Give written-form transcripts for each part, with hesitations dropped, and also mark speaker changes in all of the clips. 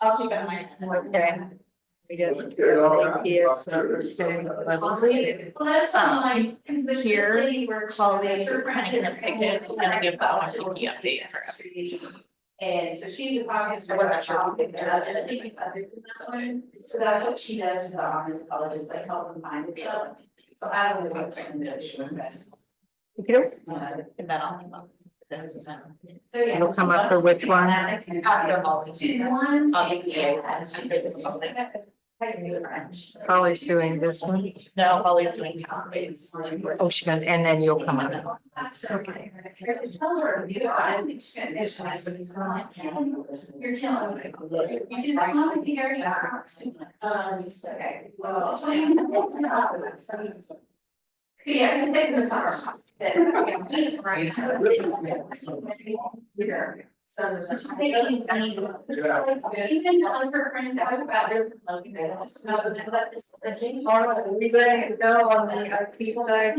Speaker 1: I'll keep it in mind.
Speaker 2: Okay. We get
Speaker 3: Let's get it all out.
Speaker 2: here, so, okay,
Speaker 1: Well, that's fine, because the
Speaker 4: Here,
Speaker 1: lady we're
Speaker 4: Holiday, we're kind of gonna pick it and give that one a key update for everybody.
Speaker 1: And so she was talking.
Speaker 4: I wasn't sure if we could do that.
Speaker 1: And I think it's other than that one. So that's what she does with the honors colleges, like help them find the stuff. So as I'm going to.
Speaker 4: And then I'll. This and then.
Speaker 1: So yeah.
Speaker 2: You'll come up for which one?
Speaker 4: After Holiday.
Speaker 1: Two, one.
Speaker 4: I'll be here, I did this whole thing.
Speaker 2: Holly's doing this one.
Speaker 4: No, Holly's doing pathways.
Speaker 2: Oh, she's gonna, and then you'll come up.
Speaker 1: Okay. I don't think she's gonna miss it, but he's going like, you're killing me. You should not be very sharp. Okay. Well. Yeah, because maybe the summer. Right. So. Even on her friends, I was about to.
Speaker 2: Are we ready to go on the IT side?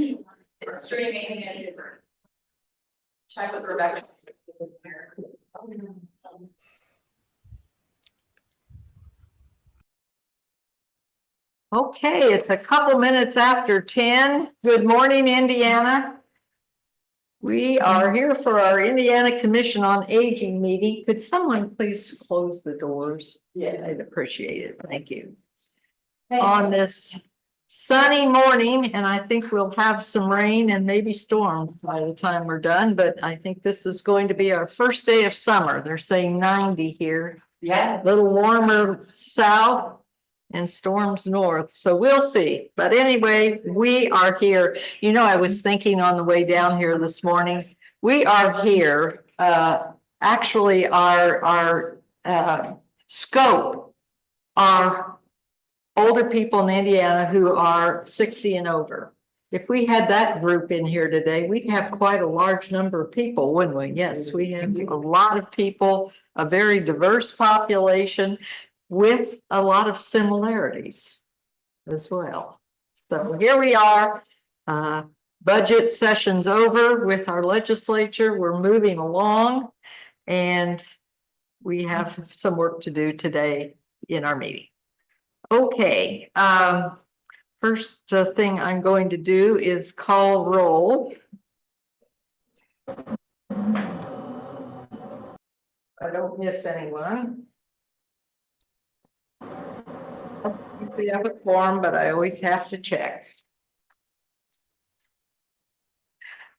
Speaker 1: It's streaming and. Check with Rebecca.
Speaker 2: Okay, it's a couple minutes after 10. Good morning, Indiana. We are here for our Indiana Commission on Aging meeting. Could someone please close the doors? Yeah, I'd appreciate it. Thank you. On this sunny morning, and I think we'll have some rain and maybe storm by the time we're done, but I think this is going to be our first day of summer. They're saying 90 here.
Speaker 1: Yeah.
Speaker 2: A little warmer south and storms north, so we'll see. But anyway, we are here. You know, I was thinking on the way down here this morning, we are here, actually our scope are older people in Indiana who are 60 and over. If we had that group in here today, we'd have quite a large number of people, wouldn't we? Yes, we have a lot of people, a very diverse population with a lot of similarities as well. So here we are, budget session's over with our legislature. We're moving along and we have some work to do today in our meeting. Okay, first thing I'm going to do is call roll. I don't miss anyone. We have a quorum, but I always have to check.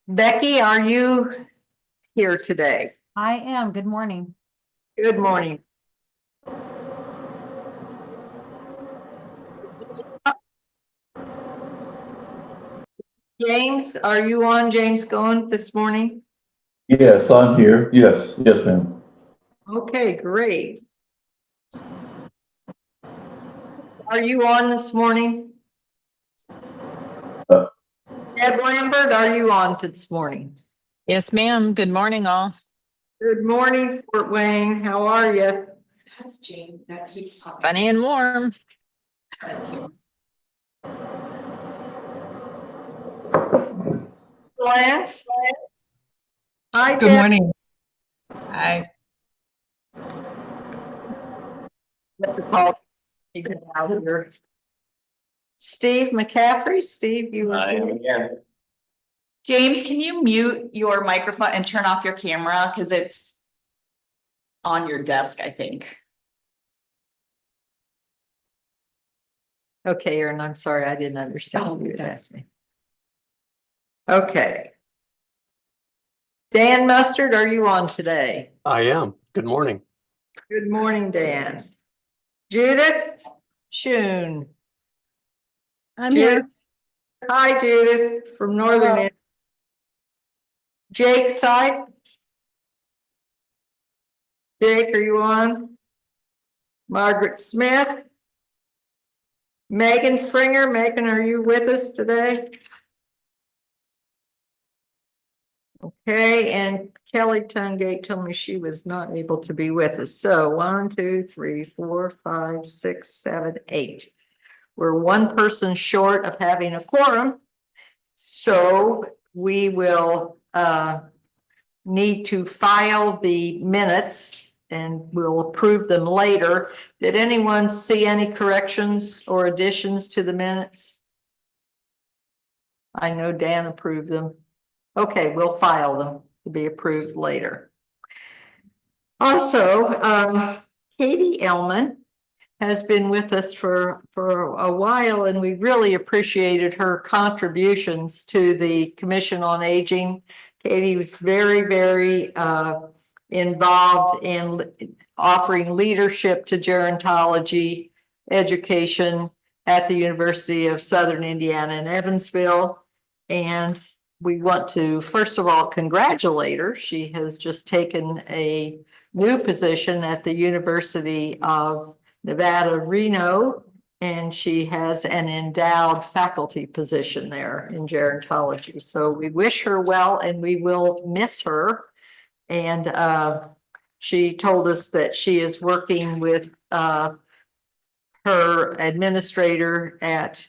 Speaker 2: Becky, are you here today?
Speaker 5: I am. Good morning.
Speaker 2: Good morning. James, are you on? James going this morning?
Speaker 3: Yes, I'm here. Yes, ma'am.
Speaker 2: Okay, great. Are you on this morning? Ed Lambert, are you on this morning?
Speaker 6: Yes, ma'am. Good morning, all.
Speaker 2: Good morning, Fort Wayne. How are you?
Speaker 1: That's Jane, that keeps talking.
Speaker 6: Sunny and warm.
Speaker 2: Lance? Hi,
Speaker 6: Good
Speaker 2: Deb.
Speaker 6: morning. Hi.
Speaker 2: Steve McCaffrey, Steve, you were
Speaker 4: James, can you mute your microphone and turn off your camera? Because it's on your desk, I think.
Speaker 2: okay, Aaron, I'm sorry, I didn't understand you asked me. Okay. Dan Mustard, are you on today?
Speaker 7: I am. Good morning.
Speaker 2: Good morning, Dan. Judith Shun.
Speaker 5: I'm here.
Speaker 2: Hi, Judith from Northern.
Speaker 5: Hello.
Speaker 2: Indiana. Jake Side. Jake, are you on? Margaret Smith. Megan Springer. Megan, are you with us today? Okay, and Kelly Tungate told me she was not able to be with us. So 1, 2, 3, 4, 5, 6, 7, 8. We're one person short of having a quorum. So we will need to file the minutes and we'll approve them later. Did anyone see any corrections or additions to the minutes? I know Dan approved them. Okay, we'll file them to be approved later. Also, Katie Ellman has been with us for a while, and we really appreciated her contributions to the Commission on Aging. Katie was very involved in offering leadership to gerontology education at the University of Southern Indiana in Evansville. And we want to, first of all, congratulate her. She has just taken a new position at the University of Nevada, Reno, and she has an endowed faculty position there in gerontology. So we wish her well, and we will miss her. And she told us that she is working with her administrator at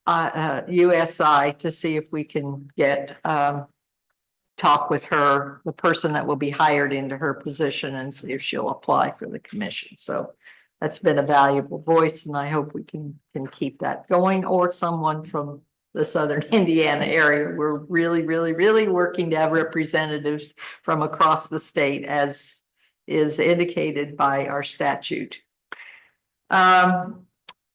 Speaker 2: USI to see if we can get talk with her, the person that will be hired into her position, and see if she'll apply for the commission. So that's been a valuable voice, and I hope we can keep that going, or someone from the Southern Indiana area. We're really working to have representatives from across the state, as is indicated by our statute.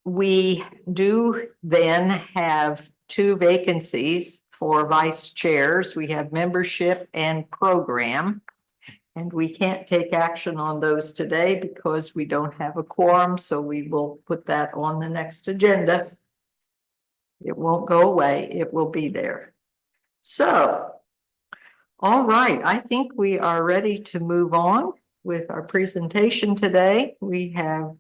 Speaker 2: We do then have 2 vacancies for vice chairs. We have membership and program. And we can't take action on those today because we don't have a quorum, so we will put that on the next agenda. It won't go away, it will be there. So, all right, I think we are ready to move on with our presentation today. We have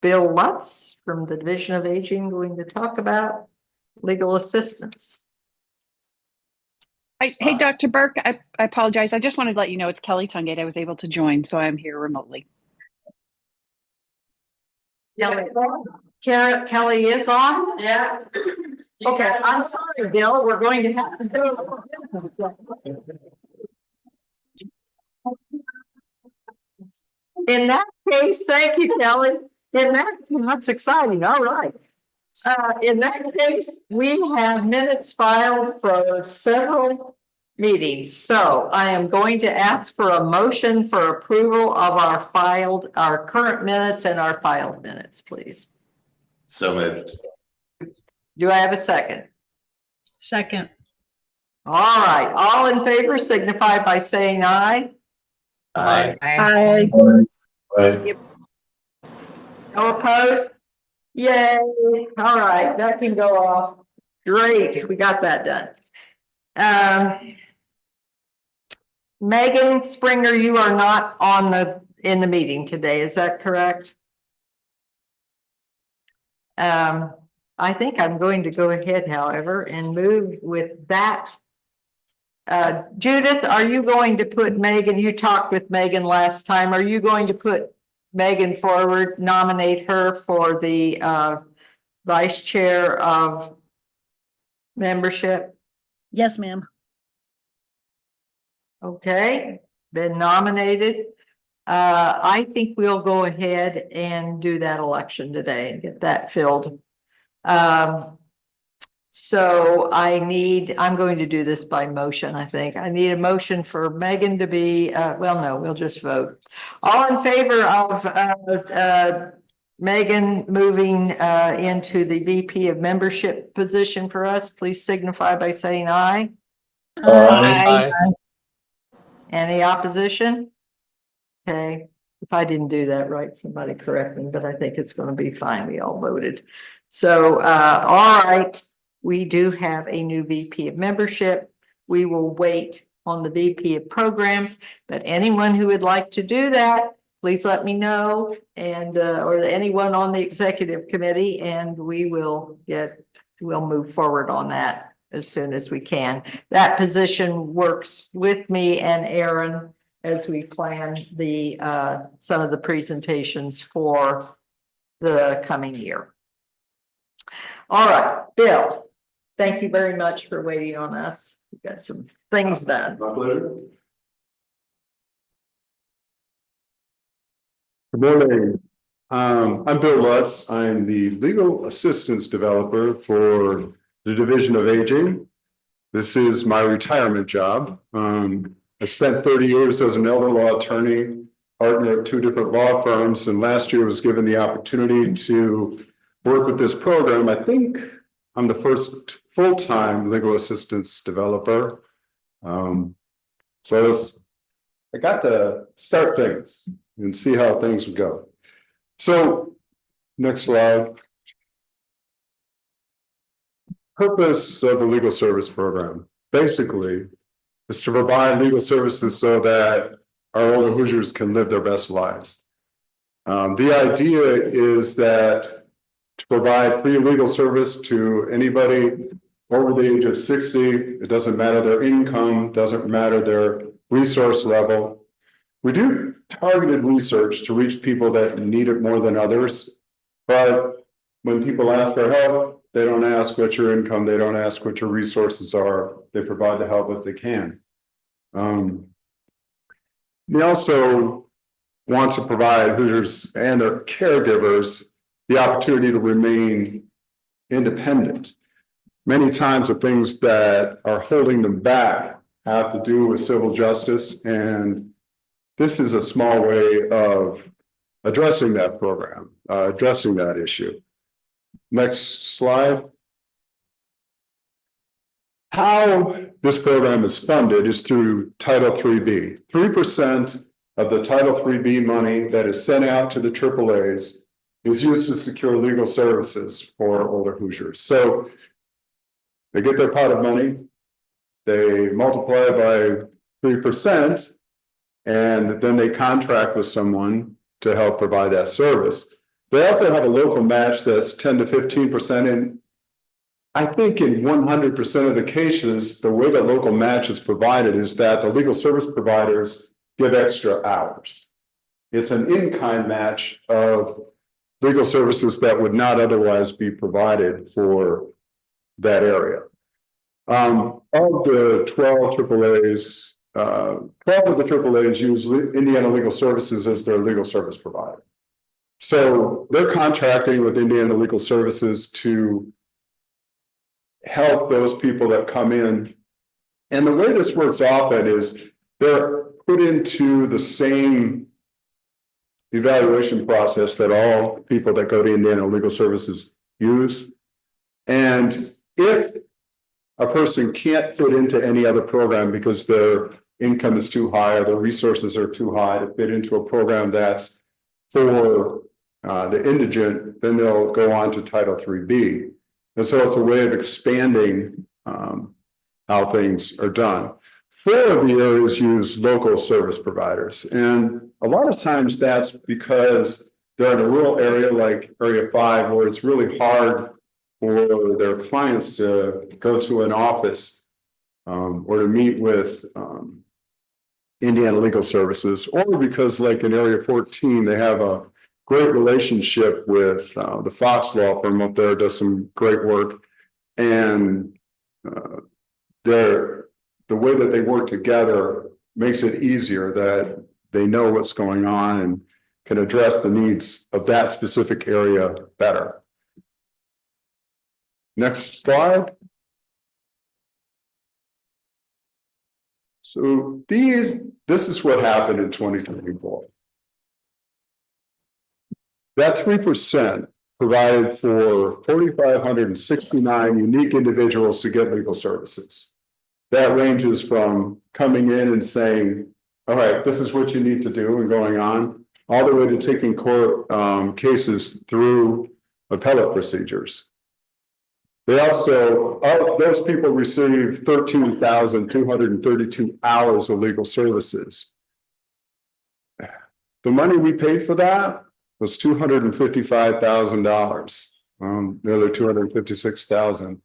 Speaker 2: Bill Lutz from the Division of Aging going to talk about legal assistance.
Speaker 7: Hey, Dr. Burke, I apologize. I just wanted to let you know it's Kelly Tungate. I was able to join, so I'm here remotely.
Speaker 2: Kelly is on?
Speaker 1: Yeah.
Speaker 2: Okay, I'm sorry, Bill, we're going to have to do. In that case, thank you, Kelly. That's exciting. All right. In that case, we have minutes filed for several meetings. So I am going to ask for a motion for approval of our current minutes and our filed minutes, please.
Speaker 8: So moved.
Speaker 2: Do I have a second?
Speaker 6: Second.
Speaker 2: All right, all in favor signify by saying aye.
Speaker 8: Aye.
Speaker 7: Hi.
Speaker 3: Right.
Speaker 2: No opposed? Yay. All right, that can go off. Great, we got that done. Megan Springer, you are not in the meeting today, is that correct? I think I'm going to go ahead, however, and move with that. Judith, are you going to put Megan, you talked with Megan last time, are you going to put Megan forward, nominate her for the vice chair of membership?
Speaker 5: Yes, ma'am.
Speaker 2: Okay, been nominated. I think we'll go ahead and do that election today and get that filled. So I'm going to do this by motion, I think. I need a motion for Megan to be, well, no, we'll just vote. All in favor of Megan moving into the VP of membership position for us, please signify by saying aye.
Speaker 8: Aye.
Speaker 2: Any opposition? Okay, if I didn't do that right, somebody correct me, but I think it's going to be fine. We all voted. So, all right, we do have a new VP of membership. We will wait on the VP of programs, but anyone who would like to do that, please let me know, and or anyone on the executive committee, and we'll move forward on that as soon as we can. That position works with me and Aaron as we plan the some of the presentations for the coming year. All right, Bill, thank you very much for waiting on us. We got some things done.
Speaker 8: My pleasure.
Speaker 9: Good morning. I'm Bill Lutz. I'm the legal assistance developer for the Division of Aging. This is my retirement job. I spent 30 years as an elder law attorney, partner at 2 different law firms, and last year was given the opportunity to work with this program. I think I'm the first full-time legal assistance developer. I got to start things and see how things would go. So, next slide. Purpose of the legal service program, basically, is to provide legal services so that our older Hoosiers can live their best lives. The idea is that to provide free legal service to anybody over the age of 60, it doesn't matter their income, doesn't matter their resource level. We do targeted research to reach people that need it more than others, but when people ask for help, they don't ask what your income, they don't ask what your resources are, they provide the help that they can. We also want to provide Hoosiers and their caregivers the opportunity to remain independent. Many times the things that are holding them back have to do with civil justice, and this is a small way of addressing that program, addressing that issue. Next slide. How this program is funded is through Title IIIB. 3% of the Title IIIB money that is sent out to the AAAs is used to secure legal services for older Hoosiers. So they get their pot of money, they multiply by 3%, and then they contract with someone to help provide that service. They also have a local match that's 10 to 15%. And I think in 100% of the cases, the way the local match is provided is that the legal service providers give extra hours. It's an in-kind match of legal services that would not otherwise be provided for that area. Of the 12 AAAs, 12 of the AAAs use Indiana Legal Services as their legal service provider. So they're contracting with Indiana Legal Services to help those people that come in. And the way this works often is they're put into the same evaluation process that all people that go to Indiana Legal Services use. And if a person can't fit into any other program because their income is too high or their resources are too high to fit into a program that's for the indigent, then they'll go on to Title IIIB. And so it's a way of expanding how things are done. 4 of the areas use local service providers. And a lot of times that's because they're in a rural area like Area 5, where it's really hard for their clients to go to an office or to meet with Indiana Legal Services, or because like in Area 14, they have a great relationship with the Fox Law Firm up there, does some great work. And the way that they work together makes it easier that they know what's going on and can address the needs of that specific area better. Next slide. So this is what happened in 2024. That 3% provided for 4,569 unique individuals to get legal services. That ranges from coming in and saying, all right, this is what you need to do and going on, all the way to taking court cases through appellate procedures. They also, those people received 13,232 hours of legal services. The money we paid for that was $255,000, nearly $256,000.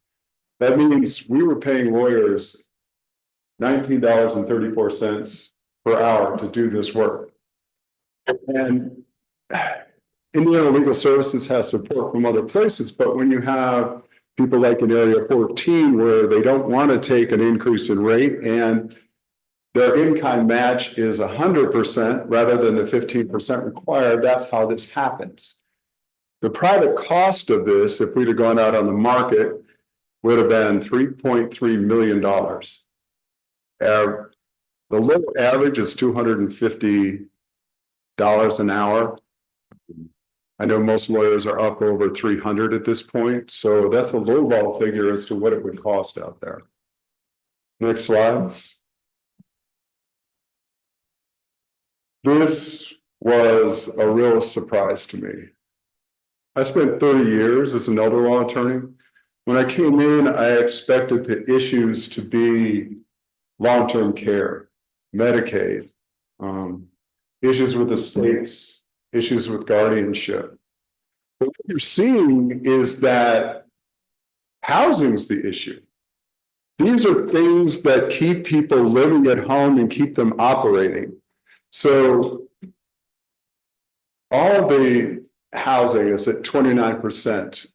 Speaker 9: That means we were paying lawyers $19.34 per hour to do this work. And Indiana Legal Services has support from other places, but when you have people like in Area 14 where they don't want to take an increase in rate and their in-kind match is 100% rather than the 15% required. That's how this happens. The private cost of this, if we'd have gone out on the market, would have been $3.3 million. The low average is $250 an hour. I know most lawyers are up over 300 at this point, so that's a lowball figure as to what it would cost out there. Next slide. This was a real surprise to me. I spent 30 years as an elder law attorney. When I came in, I expected the issues to be long-term care, Medicaid, issues with estates, issues with guardianship. But what you're seeing is that housing's the issue. These are things that keep people living at home and keep them operating. So all the housing is at 29%.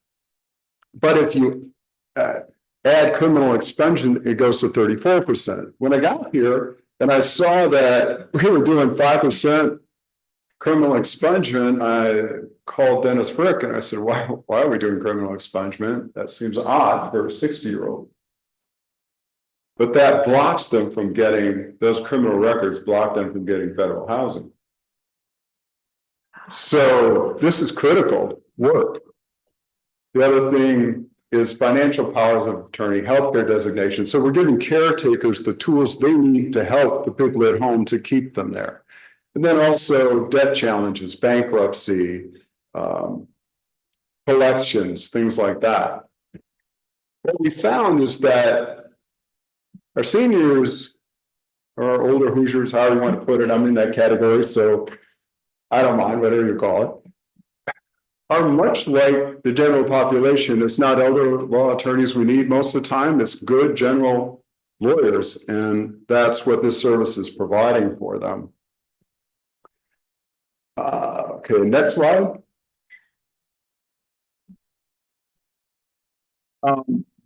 Speaker 9: But if you add criminal expunsion, it goes to 34%. When I got here and I saw that we were doing 5% criminal expungement, I called Dennis Frick and I said, why are we doing criminal expungement? That seems odd for a 60-year-old. But that blocks them from getting, those criminal records block them from getting federal housing. So this is critical work. The other thing is financial powers of attorney, healthcare designation. So we're giving caretakers the tools they need to help the people at home to keep them there. And then also debt challenges, bankruptcy, collections, things like that. What we found is that our seniors, or older Hoosiers, however you want to put it, I'm in that category, so I don't mind, whatever you call it, are much like the general population. It's not elder law attorneys we need most of the time, it's good general lawyers, and that's what this service is providing for them. Okay, next slide.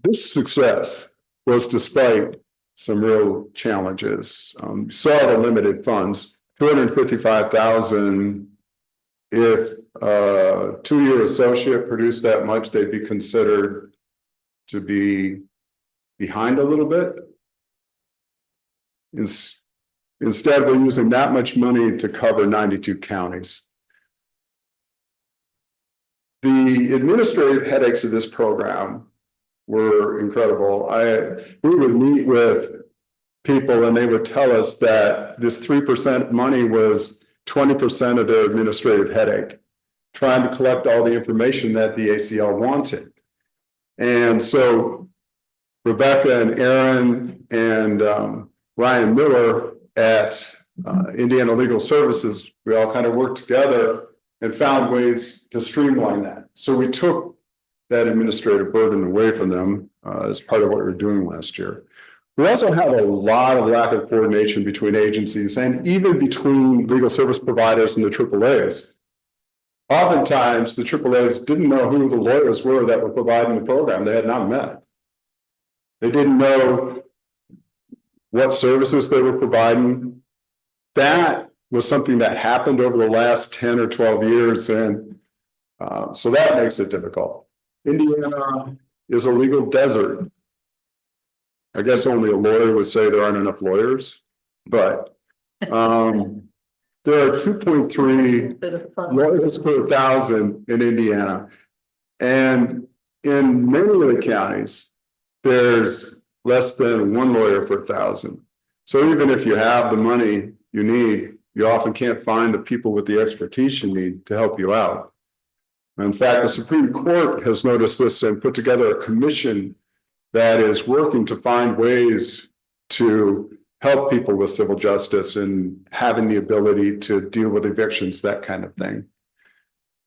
Speaker 9: This success was despite some real challenges. Saw the limited funds, $255,000. If a 2-year associate produced that much, they'd be considered to be behind a little bit. Instead, we're using that much money to cover 92 counties. The administrative headaches of this program were incredible. We would meet with people and they would tell us that this 3% money was 20% of their administrative headache, trying to collect all the information that the ACL wanted. And so Rebecca and Aaron and Ryan Miller at Indiana Legal Services, we all kind of worked together and found ways to streamline that. So we took that administrative burden away from them as part of what we were doing last year. We also have a lot of lack of coordination between agencies and even between legal service providers and the AAAs. Oftentimes, the AAAs didn't know who the lawyers were that were providing the program. They had not met. They didn't know what services they were providing. That was something that happened over the last 10 or 12 years, and so that makes it difficult. Indiana is a legal desert. I guess only a lawyer would say there aren't enough lawyers, but there are 2.3 lawyers per 1,000 in Indiana. And in many of the counties, there's less than 1 lawyer per 1,000. So even if you have the money you need, you often can't find the people with the expertise you need to help you out. In fact, the Supreme Court has noticed this and put together a commission that is working to find ways to help people with civil justice and having the ability to deal with evictions, that kind of thing.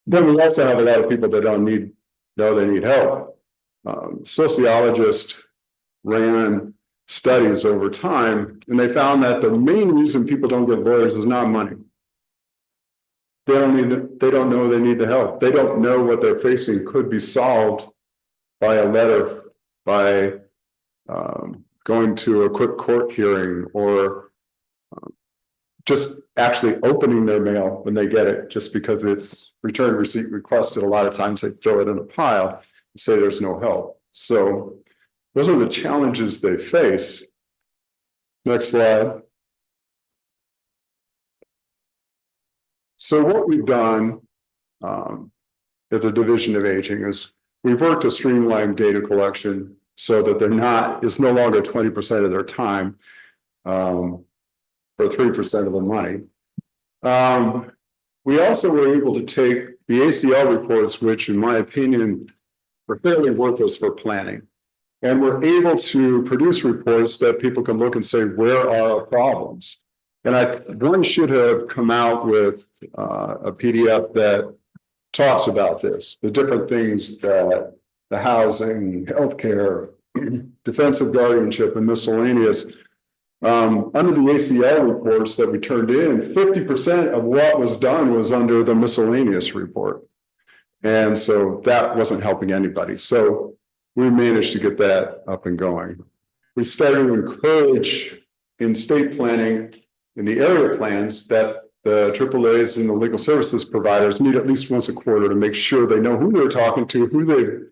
Speaker 9: Then we also have a lot of people that don't know they need help. Sociologists ran studies over time, and they found that the main reason people don't get lawyers is not money. They don't know they need the help. They don't know what they're facing could be solved by a letter, by going to a quick court hearing, or just actually opening their mail when they get it, just because it's return receipt requested. A lot of times they throw it in a pile and say there's no help. So those are the challenges they face. Next slide. So what we've done at the Division of Aging is we've worked to streamline data collection so that it's no longer 20% of their time, or 3% of the money. We also were able to take the ACL reports, which in my opinion are fairly worthless for planning. And we're able to produce reports that people can look and say, where are our problems? And one should have come out with a PDF that talks about this, the different things that the housing, healthcare, defensive guardianship, and miscellaneous. Under the ACL reports that we turned in, 50% of what was done was under the miscellaneous report. And so that wasn't helping anybody. So we managed to get that up and going. We started to encourage in state planning, in the area plans, that the AAAs and the legal services providers meet at least once a quarter to make sure they know who they're talking to, who they've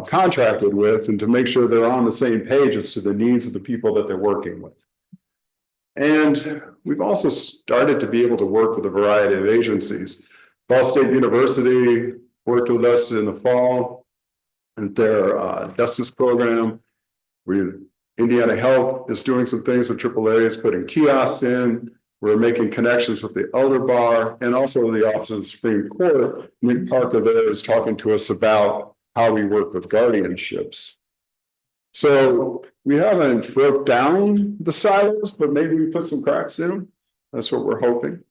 Speaker 9: contracted with, and to make sure they're on the same page as to the needs of the people that they're working with. And we've also started to be able to work with a variety of agencies. Ball State University worked with us in the fall and their justice program. Indiana Health is doing some things with AAAs, putting kiosks in. We're making connections with the Elder Bar and also the Office of the Supreme Court. Nick Parker there is talking to us about how we work with guardianships. So we haven't broke down the silos, but maybe we put some cracks in them. That's what we're hoping.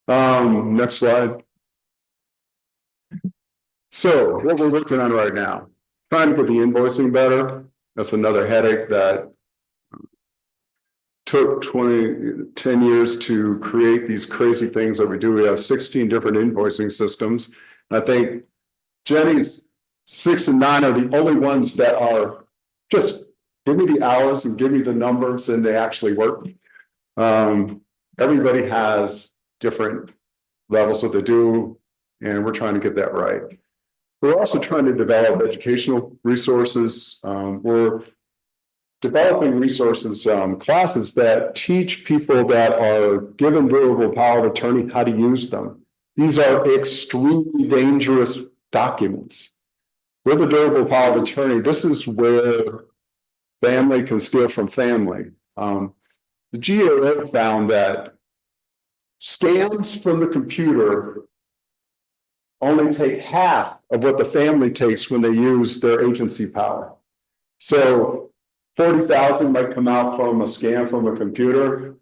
Speaker 9: Next slide. So what we're working on right now, trying to get the invoicing better. That's another headache that took 10 years to create these crazy things that we do. We have 16 different invoicing systems. I think Jenny's 6 and 9 are the only ones that are just give me the hours and give me the numbers and they actually work. Everybody has different levels that they do, and we're trying to get that right. We're also trying to develop educational resources. We're developing resources, classes that teach people that are given durable power of attorney how to use them. These are extremely dangerous documents. With a durable power of attorney, this is where family can steal from family. The GAO found that scans from the computer only take half of what the family takes when they use their agency power. So 40,000 might come out from a scan from a computer.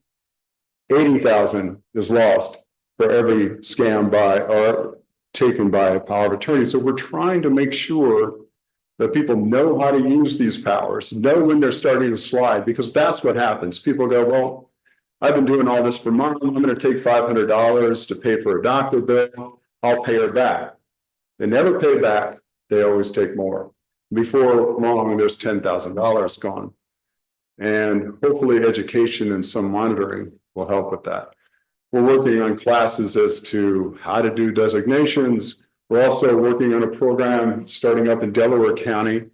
Speaker 9: 80,000 is lost for every scam by or taken by a power of attorney. So we're trying to make sure that people know how to use these powers, know when they're starting to slide, because that's what happens. People go, well, I've been doing all this for mom. I'm going to take $500 to pay for a doctor bill. I'll pay her back. They never pay back. They always take more. Before long, there's $10,000 gone. And hopefully education and some monitoring will help with that. We're working on classes as to how to do designations. We're also working on a program starting up in Delaware County,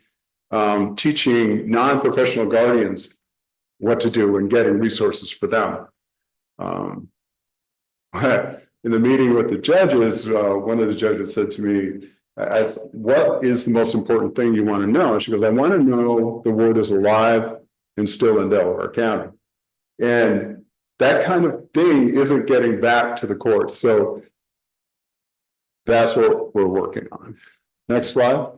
Speaker 9: teaching non-professional guardians what to do and getting resources for them. In the meeting with the judges, one of the judges said to me, what is the most important thing you want to know? She goes, I want to know the word is alive and still in Delaware County. And that kind of thing isn't getting back to the courts. So that's what we're working on. Next slide.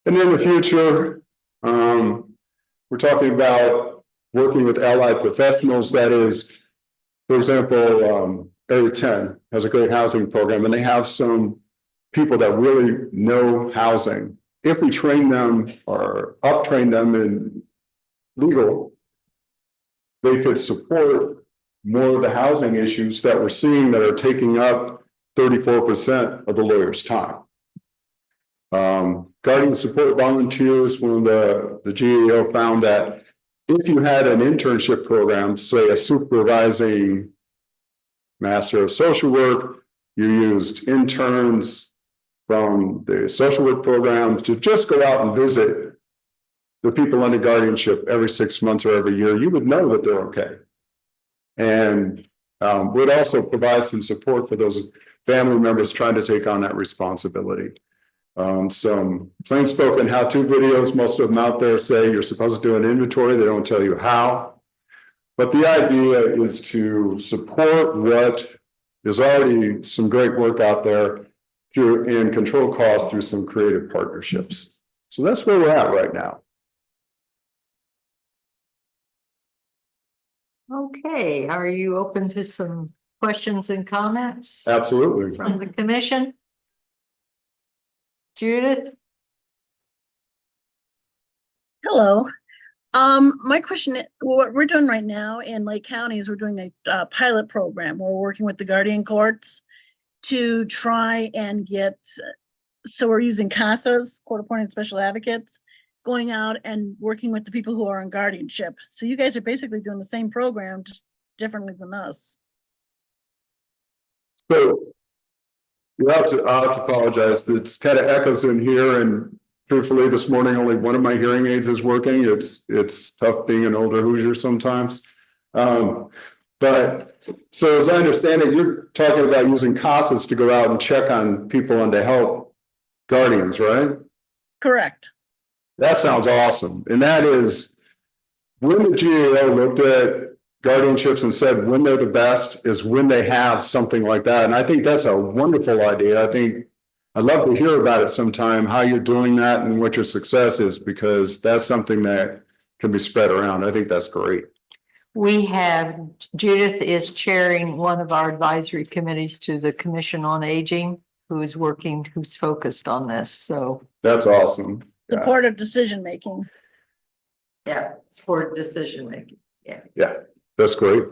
Speaker 9: And in the future, we're talking about working with allied professionals. That is, for example, Area 10 has a great housing program, and they have some people that really know housing. If we train them or uptrain them in legal, they could support more of the housing issues that we're seeing that are taking up 34% of the lawyer's time. Guardian support volunteers, when the GAO found that if you had an internship program, say a supervising master of social work, you used interns from the social work program to just go out and visit the people under guardianship every 6 months or every year, you would know that they're okay. And would also provide some support for those family members trying to take on that responsibility. Some plain spoken how-to videos, most of them out there say you're supposed to do an inventory, they don't tell you how. But the idea is to support what is already some great work out there and control costs through some creative partnerships. So that's where we're at right now.
Speaker 2: Okay, are you open to some questions and comments
Speaker 9: Absolutely.
Speaker 2: from the commission? Judith?
Speaker 5: Hello. My question, what we're doing right now in Lake County is we're doing a pilot program. We're working with the guardian courts to try and get, so we're using CASAs, court appointed special advocates, going out and working with the people who are in guardianship. So you guys are basically doing the same program, just differently than us.
Speaker 9: So I have to apologize. It's kind of echoes in here, and truthfully, this morning only one of my hearing aids is working. It's tough being an older Hoosier sometimes. But so as I understand it, you're talking about using CASAs to go out and check on people and to help guardians, right?
Speaker 5: Correct.
Speaker 9: That sounds awesome. And that is when the GAO looked at guardianships and said when they're the best is when they have something like that. And I think that's a wonderful idea. I think I'd love to hear about it sometime, how you're doing that and what your success is, because that's something that can be spread around. I think that's great.
Speaker 2: We have, Judith is chairing one of our advisory committees to the Commission on Aging, who's focused on this, so.
Speaker 9: That's awesome. Yeah.
Speaker 5: Supportive decision making.
Speaker 2: Yeah, support decision making,
Speaker 9: Yeah, that's great.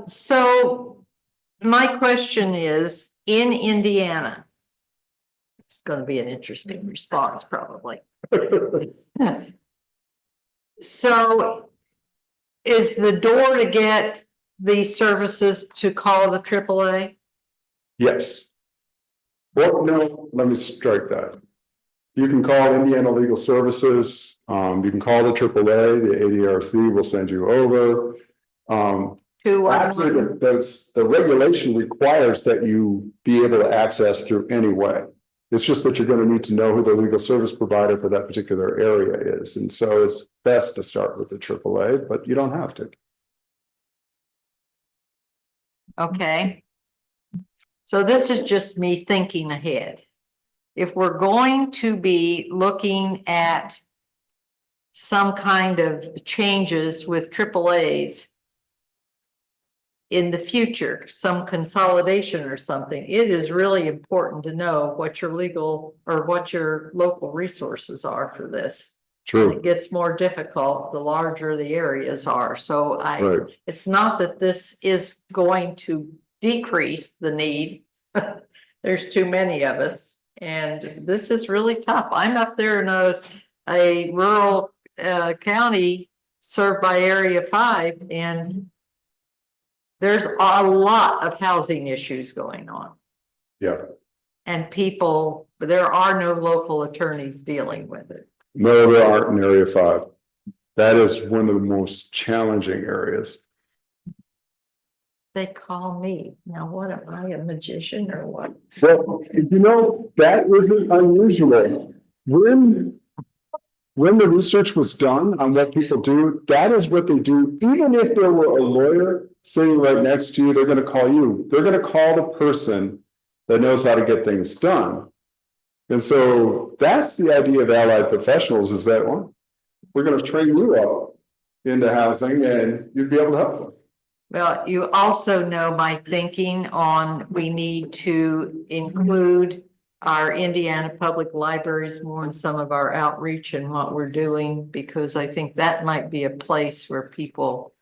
Speaker 2: So my question is, in Indiana, it's going to be an interesting response probably. So is the door to get these services to call the AAA?
Speaker 9: Yes. Well, no, let me strike that. You can call Indiana Legal Services. You can call the AAA, the ADRC will send you over. Actually, the regulation requires that you be able to access through any way. It's just that you're going to need to know who the legal service provider for that particular area is. And so it's best to start with the AAA, but you don't have to.
Speaker 2: Okay. So this is just me thinking ahead. If we're going to be looking at some kind of changes with AAAs in the future, some consolidation or something, it is really important to know what your legal or what your local resources are for this.
Speaker 9: True.
Speaker 2: It gets more difficult the larger the areas are. So
Speaker 9: Right.
Speaker 2: it's not that this is going to decrease the need. There's too many of us, and this is really tough. I'm up there in a rural county served by Area 5, and there's a lot of housing issues going on.
Speaker 9: Yeah.
Speaker 2: And people, there are no local attorneys dealing with it.
Speaker 9: No, there aren't in Area 5. That is one of the most challenging areas.
Speaker 2: They call me. Now, what am I, a magician or what?
Speaker 9: Well, you know, that isn't unusual. When the research was done on what people do, that is what they do. Even if there were a lawyer sitting right next to you, they're going to call you. They're going to call the person that knows how to get things done. And so that's the idea of allied professionals, is that one, we're going to train you up into housing and you'd be able to help them.
Speaker 2: Well, you also know my thinking on we need to include our Indiana Public Libraries more in some of our outreach and what we're doing, because I think that might be a place where people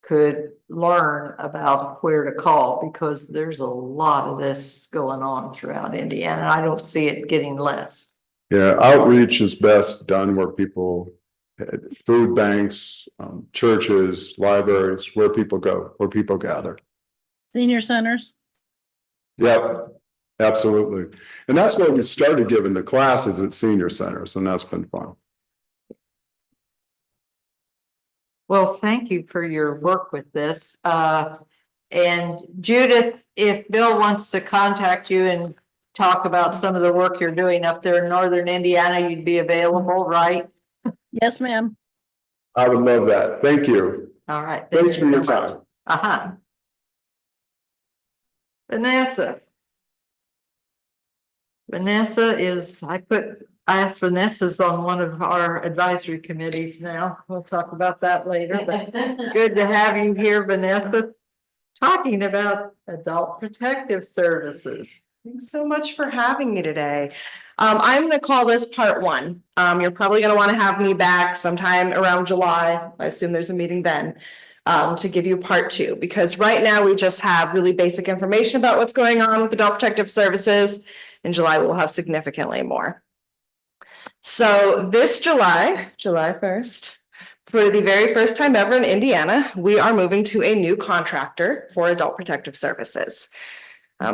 Speaker 2: could learn about where to call, because there's a lot of this going on throughout Indiana. I don't see it getting less.
Speaker 9: Yeah, outreach is best done where people, food banks, churches, libraries, where people go, where people gather.
Speaker 5: Senior centers?
Speaker 9: Yep, absolutely. And that's why we started giving the classes at senior centers, and that's been fun.
Speaker 2: Well, thank you for your work with this. And Judith, if Bill wants to contact you and talk about some of the work you're doing up there in northern Indiana, you'd be available, right?
Speaker 5: Yes, ma'am.
Speaker 9: I would love that. Thank you.
Speaker 2: All right.
Speaker 9: Thanks for your
Speaker 2: Thank you so much.
Speaker 9: time.
Speaker 2: Uh-huh. Vanessa. Vanessa is, I asked Vanessa's on one of our advisory committees now. We'll talk about that later, but good to have you here, Vanessa. Talking about adult protective services.
Speaker 10: Thanks so much for having me today. I'm gonna call this part one. You're probably gonna want to have me back sometime around July. I assume there's a meeting then. To give you part two, because right now we just have really basic information about what's going on with adult protective services. In July, we'll have significantly more. So this July 1st, for the very first time ever in Indiana, we are moving to a new contractor for adult protective services.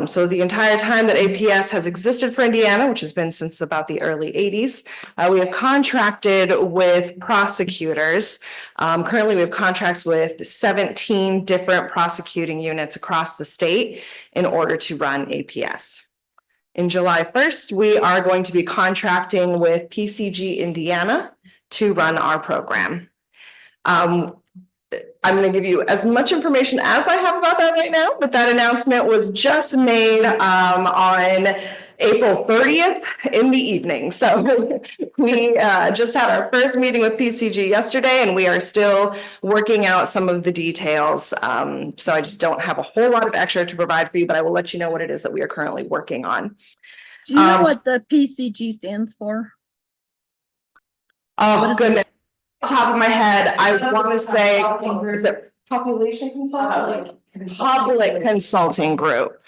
Speaker 10: So the entire time that APS has existed for Indiana, which has been since about the early 80s, we have contracted with prosecutors. Currently, we have contracts with 17 different prosecuting units across the state in order to run APS. In July 1st, we are going to be contracting with PCG Indiana to run our program. I'm going to give you as much information as I have about that right now, but that announcement was just made on April 30th in the evening. So we just had our first meeting with PCG yesterday, and we are still working out some of the details. So I just don't have a whole lot of extra to provide for you, but I will let you know what it is that we are currently working on.
Speaker 5: Do you know what the PCG stands for?
Speaker 10: Oh, goodness. Top of my head, I want to say, is it Population Consulting? Public Consulting Group.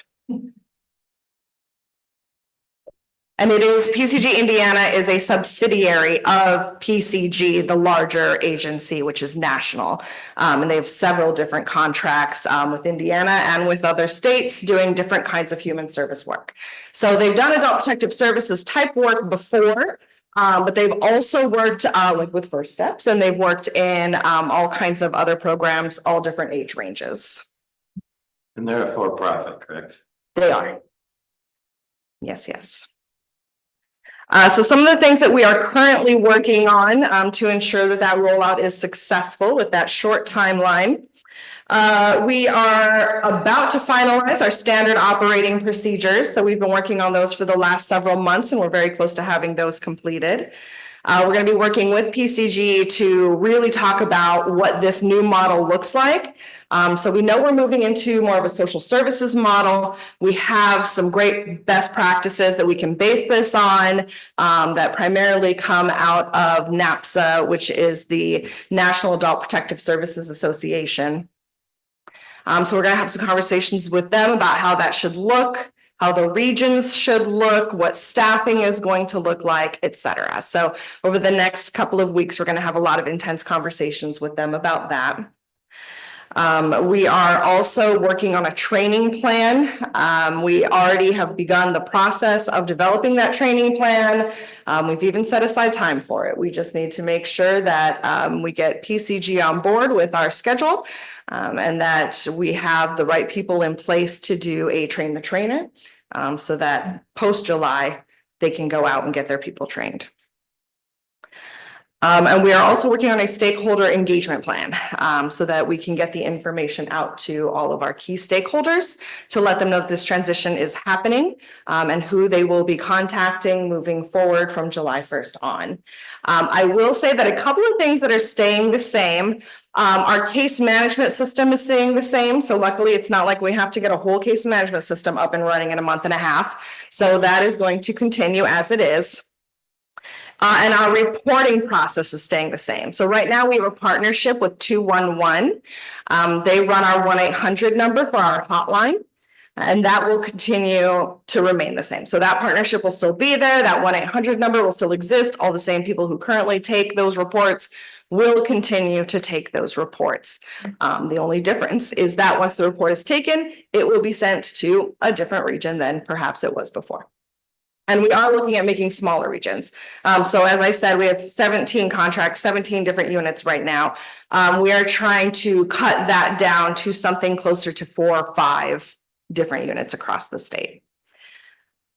Speaker 10: And it is, PCG Indiana is a subsidiary of PCG, the larger agency, which is national. And they have several different contracts with Indiana and with other states doing different kinds of human service work. So they've done adult protective services type work before. But they've also worked like with First Steps, and they've worked in all kinds of other programs, all different age ranges.
Speaker 8: And they're a for-profit, correct?
Speaker 10: They are. Yes, yes. So some of the things that we are currently working on to ensure that that rollout is successful with that short timeline. We are about to finalize our standard operating procedures. So we've been working on those for the last several months, and we're very close to having those completed. We're going to be working with PCG to really talk about what this new model looks like. So we know we're moving into more of a social services model. We have some great best practices that we can base this on that primarily come out of NAPSA, which is the National Adult Protective Services Association. So we're going to have some conversations with them about how that should look, how the regions should look, what staffing is going to look like, et cetera. So over the next couple of weeks, we're going to have a lot of intense conversations with them about that. We are also working on a training plan. We already have begun the process of developing that training plan. We've even set aside time for it. We just need to make sure that we get PCG on board with our schedule and that we have the right people in place to do a train the trainer so that post-July, they can go out and get their people trained. And we are also working on a stakeholder engagement plan so that we can get the information out to all of our key stakeholders to let them know that this transition is happening and who they will be contacting moving forward from July 1st on. I will say that a couple of things that are staying the same. Our case management system is staying the same. So luckily, it's not like we have to get a whole case management system up and running in a month and a half. So that is going to continue as it is. And our reporting process is staying the same. So right now we have a partnership with 211. They run our 1-800 number for our hotline. And that will continue to remain the same. So that partnership will still be there. That 1-800 number will still exist. All the same people who currently take those reports will continue to take those reports. The only difference is that once the report is taken, it will be sent to a different region than perhaps it was before. And we are looking at making smaller regions. So as I said, we have 17 contracts, 17 different units right now. We are trying to cut that down to something closer to 4 or 5 different units across the state.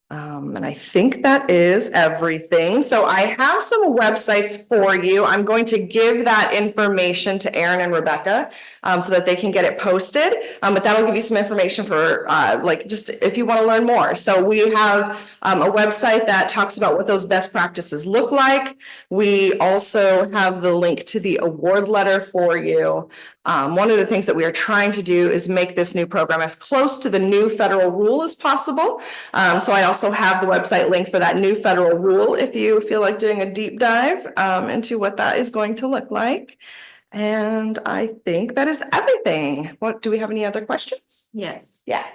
Speaker 10: And I think that is everything. So I have some websites for you. I'm going to give that information to Aaron and Rebecca so that they can get it posted. But that'll give you some information for like just if you want to learn more. So we have a website that talks about what those best practices look like. We also have the link to the award letter for you. One of the things that we are trying to do is make this new program as close to the new federal rule as possible. So I also have the website link for that new federal rule if you feel like doing a deep dive into what that is going to look like. And I think that is everything. What, do we have any other questions?
Speaker 2: Yes.
Speaker 10: Yeah,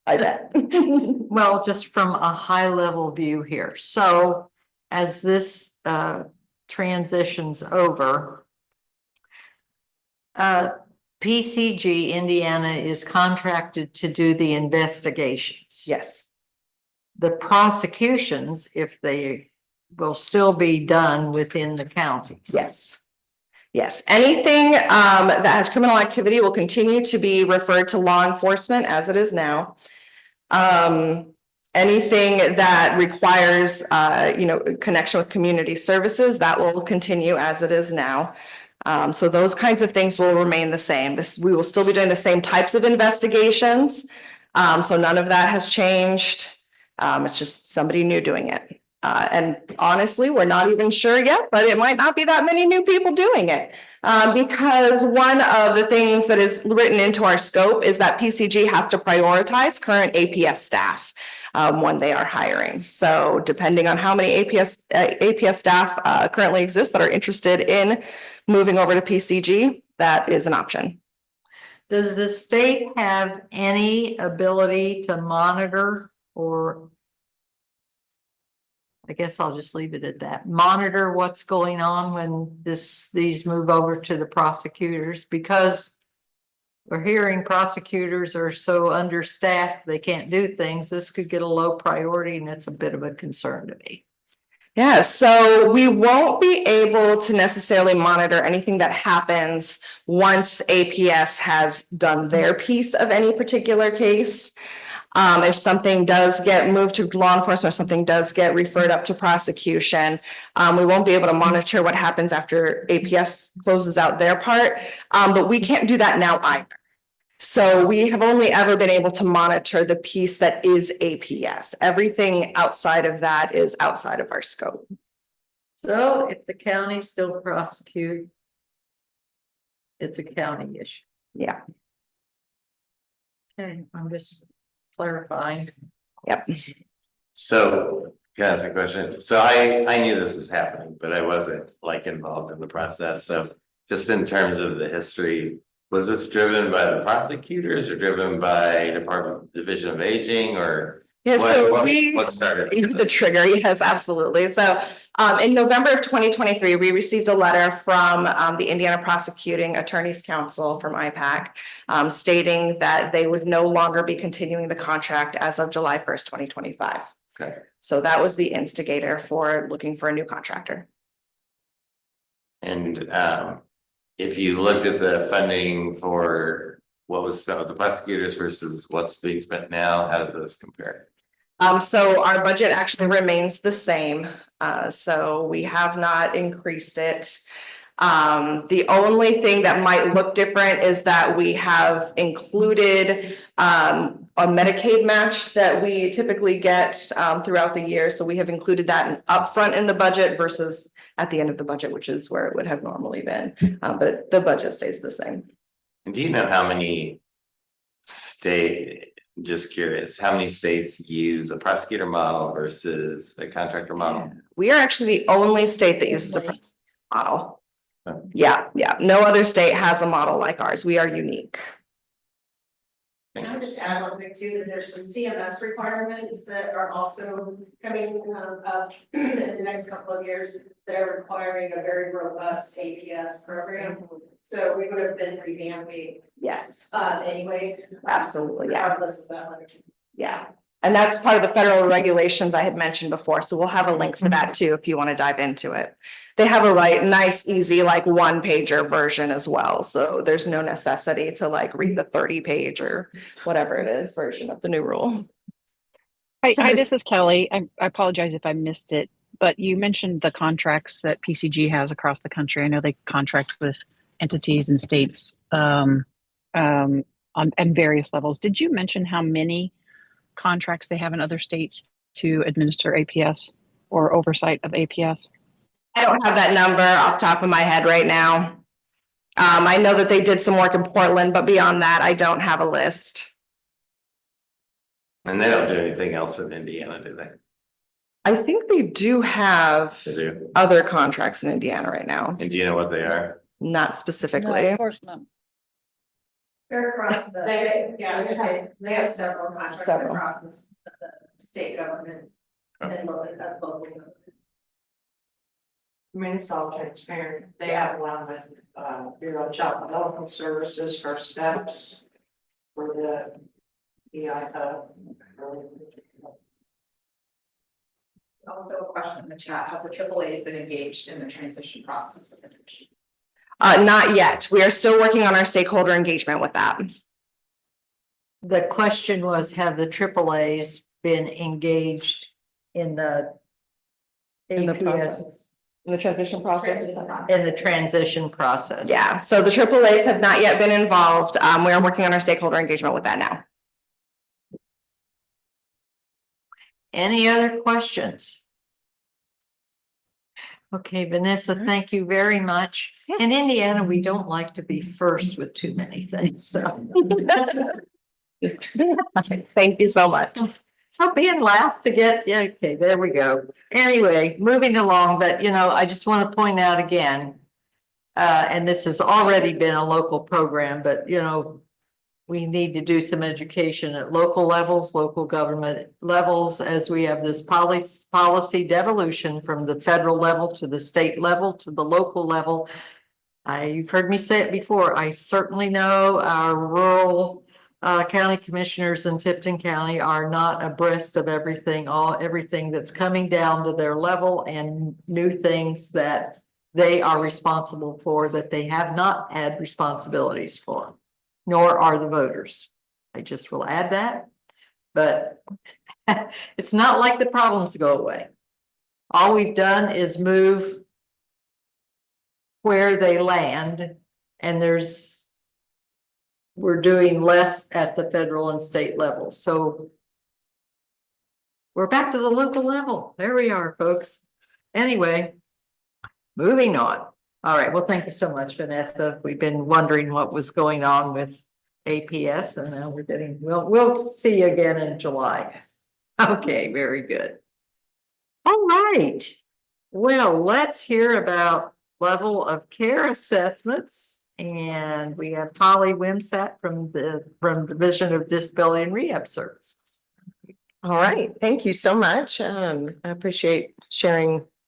Speaker 10: I bet.
Speaker 2: Well, just from a high level view here. So as this transitions over, PCG Indiana is contracted to do the investigations.
Speaker 10: Yes.
Speaker 2: The prosecutions, if they will still be done within the county.
Speaker 10: Yes. Yes, anything that has criminal activity will continue to be referred to law enforcement as it is now. Anything that requires connection with community services, that will continue as it is now. So those kinds of things will remain the same. We will still be doing the same types of investigations. So none of that has changed. It's just somebody new doing it. And honestly, we're not even sure yet, but it might not be that many new people doing it. Because one of the things that is written into our scope is that PCG has to prioritize current APS staff when they are hiring. So depending on how many APS staff currently exist that are interested in moving over to PCG, that is an option.
Speaker 2: Does the state have any ability to monitor, or I guess I'll just leave it at that, monitor what's going on when these move over to the prosecutors? Because we're hearing prosecutors are so understaffed, they can't do things. This could get a low priority, and it's a bit of a concern to me.
Speaker 10: Yeah, so we won't be able to necessarily monitor anything that happens once APS has done their piece of any particular case. If something does get moved to law enforcement, or something does get referred up to prosecution, we won't be able to monitor what happens after APS closes out their part, but we can't do that now either. So we have only ever been able to monitor the piece that is APS. Everything outside of that is outside of our scope.
Speaker 2: So if the county still prosecute, it's a county issue.
Speaker 10: Yeah.
Speaker 2: Okay, I'm just clarifying.
Speaker 10: Yep.
Speaker 8: So, can I ask a question? So I knew this was happening, but I wasn't like involved in the process. So just in terms of the history, was this driven by the prosecutors or driven by Division of Aging, or
Speaker 10: Yeah,
Speaker 8: what started
Speaker 10: the trigger? Yes, absolutely. So in November of 2023, we received a letter from the Indiana Prosecuting Attorneys Council from IPAC stating that they would no longer be continuing the contract as of July 1st, 2025.
Speaker 8: Okay.
Speaker 10: So that was the instigator for looking for a new contractor.
Speaker 8: And if you looked at the funding for what was spent with the prosecutors versus what's being spent now, how did those compare?
Speaker 10: So our budget actually remains the same. So we have not increased it. The only thing that might look different is that we have included a Medicaid match that we typically get throughout the year. So we have included that upfront in the budget versus at the end of the budget, which is where it would have normally been. But the budget stays the same.
Speaker 8: And do you know how many just curious, how many states use a prosecutor model versus a contractor model?
Speaker 10: We are actually the only state that uses a
Speaker 5: Only.
Speaker 10: model.
Speaker 8: Okay.
Speaker 10: Yeah, yeah. No other state has a model like ours. We are unique.
Speaker 1: And I would just add one thing too, that there's some CMS requirements that are also coming up in the next couple of years that are requiring a very robust APS program. So we would have been revamping
Speaker 10: Yes,
Speaker 1: anyway.
Speaker 10: absolutely. Yeah.
Speaker 1: Regardless of that.
Speaker 10: Yeah. And that's part of the federal regulations I had mentioned before. So we'll have a link for that too, if you want to dive into it. They have a nice, easy, like 1-pager version as well. So there's no necessity to like read the 30-page or whatever it is version of the new rule.
Speaker 7: Hi, this is Kelly. I apologize if I missed it, but you mentioned the contracts that PCG has across the country. I know they contract with entities and states on various levels. Did you mention how many contracts they have in other states to administer APS or oversight of APS?
Speaker 10: I don't have that number off the top of my head right now. I know that they did some work in Portland, but beyond that, I don't have a list.
Speaker 8: And they don't do anything else in Indiana, do they?
Speaker 10: I think they do have
Speaker 8: They do.
Speaker 10: other contracts in Indiana right now,
Speaker 8: And do you know what they are?
Speaker 10: not
Speaker 5: No,
Speaker 10: specifically.
Speaker 5: of course not.
Speaker 1: They're across the, I was gonna say, they have several contracts
Speaker 10: Several.
Speaker 1: across the state government and local government.
Speaker 11: I mean, it's all transparent. They have one with Bureau of Child Development Services for steps for the EI hub.
Speaker 1: There's also a question in the chat, have the AAA has been engaged in the transition process with the commission?
Speaker 10: Not yet. We are still working on our stakeholder engagement with that.
Speaker 2: The question was, have the AAAs been engaged in the
Speaker 10: In the
Speaker 2: APS,
Speaker 10: process. In the transition process.
Speaker 2: in the transition process?
Speaker 10: Yeah, so the AAAs have not yet been involved. We are working on our stakeholder engagement with that now.
Speaker 2: Any other questions? Okay, Vanessa, thank you very much. In Indiana, we don't like to be first with too many things, so.
Speaker 10: Thank you so much.
Speaker 2: So being last to get, yeah, okay, there we go. Anyway, moving along, but I just want to point out again. And this has already been a local program, but we need to do some education at local levels, local government levels, as we have this policy devolution from the federal level to the state level to the local level. You've heard me say it before. I certainly know our rural county commissioners in Tipton County are not abreast of everything that's coming down to their level and new things that they are responsible for that they have not had responsibilities for, nor are the voters. I just will add that, but it's not like the problems go away. All we've done is move where they land, and we're doing less at the federal and state level. So we're back to the local level. There we are, folks. Anyway, moving on. All right. Well, thank you so much, Vanessa. We've been wondering what was going on with APS, and now we'll see you again in July. Okay, very good. All right. Well, let's hear about level of care assessments. And we have Holly Wimsatt from Division of Disability and Rehab Services.
Speaker 10: All right, thank you so much. I appreciate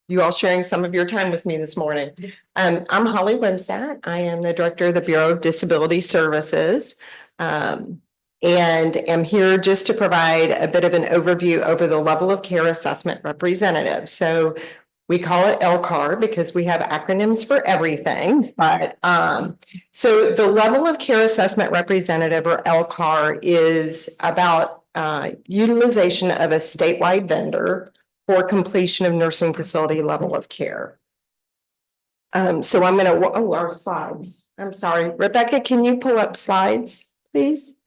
Speaker 10: you all sharing some of your time with me this morning. I'm Holly Wimsatt. I am the Director of the Bureau of Disability Services. And am here just to provide a bit of an overview over the level of care assessment representative. So we call it LCAR because we have acronyms for everything, but so the level of care assessment representative, or LCAR, is about utilization of a statewide vendor for completion of nursing facility level of care. So I'm our slides. I'm sorry, Rebecca, can you pull up slides, please?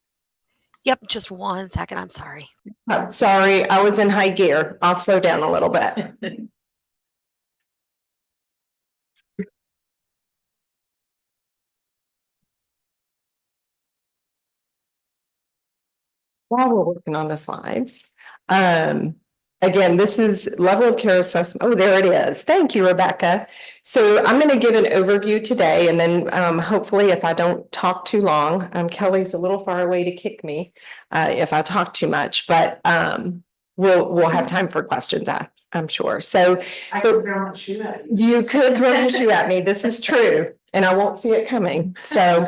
Speaker 12: Yep, just 1 second. I'm sorry.
Speaker 10: Sorry, I was in high gear. I'll slow down a little bit. while we're working on the slides. Again, this is level of care assessment. Oh, there it is. Thank you, Rebecca. So I'm going to give an overview today, and then hopefully if I don't talk too long, Kelly's a little far away to kick me if I talk too much, but we'll have time for questions, I'm sure. So
Speaker 11: I could throw a shoe at you.
Speaker 10: you could throw a shoe at me. This is true, and I won't see it coming. So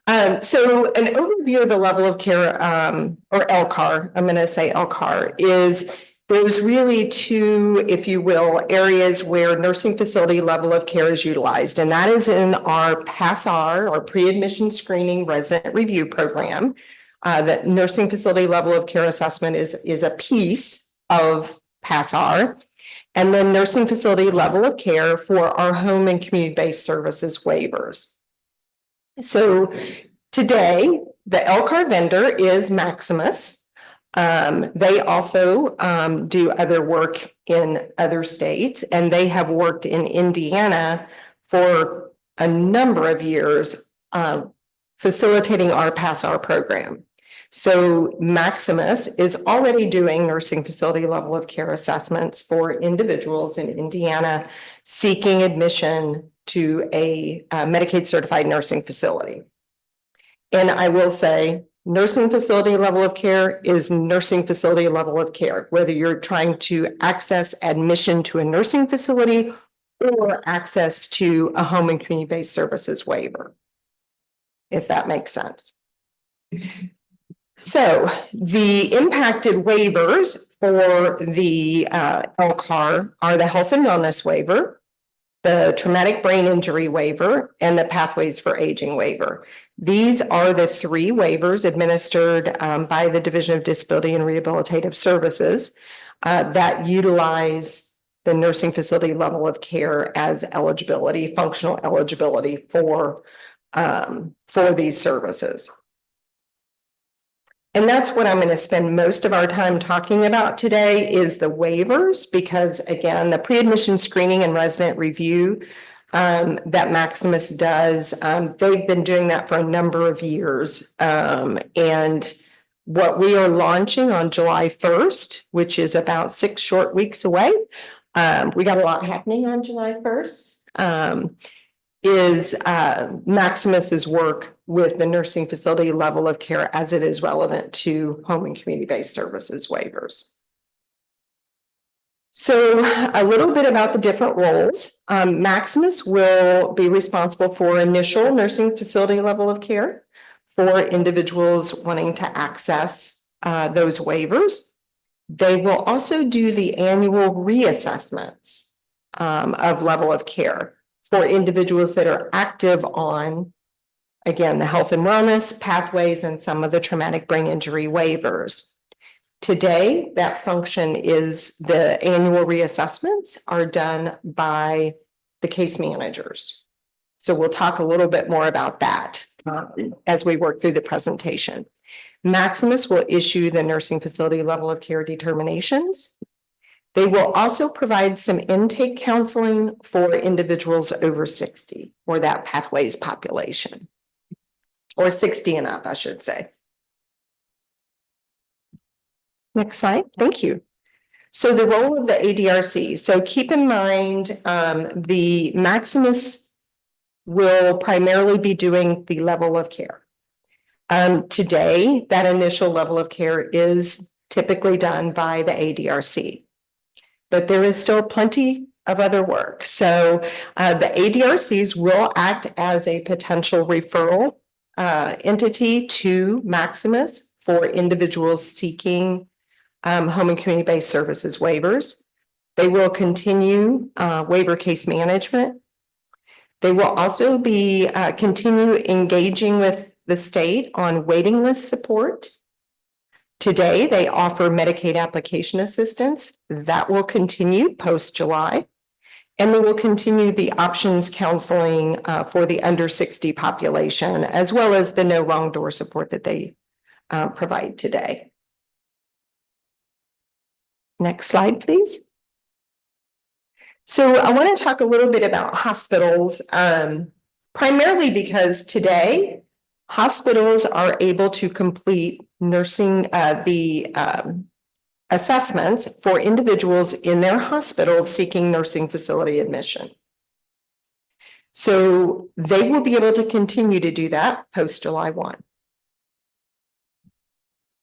Speaker 10: an overview of the level of care, or LCAR, I'm going to say LCAR, is there's really two, if you will, areas where nursing facility level of care is utilized, and that is in our PASSR, or pre-admission screening resident review program. That nursing facility level of care assessment is a piece of PASSR. And then nursing facility level of care for our home and community-based services waivers. So today, the LCAR vendor is Maximus. They also do other work in other states, and they have worked in Indiana for a number of years, facilitating our PASSR program. So Maximus is already doing nursing facility level of care assessments for individuals in Indiana seeking admission to a Medicaid certified nursing facility. And I will say, nursing facility level of care is nursing facility level of care, whether you're trying to access admission to a nursing facility or access to a home and community-based services waiver, if that makes sense. So the impacted waivers for the LCAR are the health and wellness waiver, the traumatic brain injury waiver, and the pathways for aging waiver. These are the three waivers administered by the Division of Disability and Rehabilitative Services that utilize the nursing facility level of care as eligibility, functional eligibility for these services. And that's what I'm going to spend most of our time talking about today is the waivers, because again, the pre-admission screening and resident review that Maximus does, they've been doing that for a number of years. And what we are launching on July 1st, which is about 6 short weeks away, we got a lot happening on July 1st, is Maximus's work with the nursing facility level of care as it is relevant to home and community-based services waivers. So a little bit about the different roles. Maximus will be responsible for initial nursing facility level of care for individuals wanting to access those waivers. They will also do the annual reassessments of level of care for individuals that are active on, again, the health and wellness pathways and some of the traumatic brain injury waivers. Today, that function is the annual reassessments are done by the case managers. So we'll talk a little bit more about that as we work through the presentation. Maximus will issue the nursing facility level of care determinations. They will also provide some intake counseling for individuals over 60, or that pathways population, or 60 and up, I should say. Next slide. Thank you. So the role of the ADRC. So keep in mind, the Maximus will primarily be doing the level of care. Today, that initial level of care is typically done by the ADRC. But there is still plenty of other work. So the ADRCs will act as a potential referral entity to Maximus for individuals seeking home and community-based services waivers. They will continue waiver case management. They will also be continue engaging with the state on waiting list support. Today, they offer Medicaid application assistance. That will continue post-July. And they will continue the options counseling for the under 60 population, as well as the no wrong door support that they provide today. Next slide, please. So I want to talk a little bit about hospitals, primarily because today hospitals are able to complete nursing, assessments for individuals in their hospitals seeking nursing facility admission. So they will be able to continue to do that post July 1.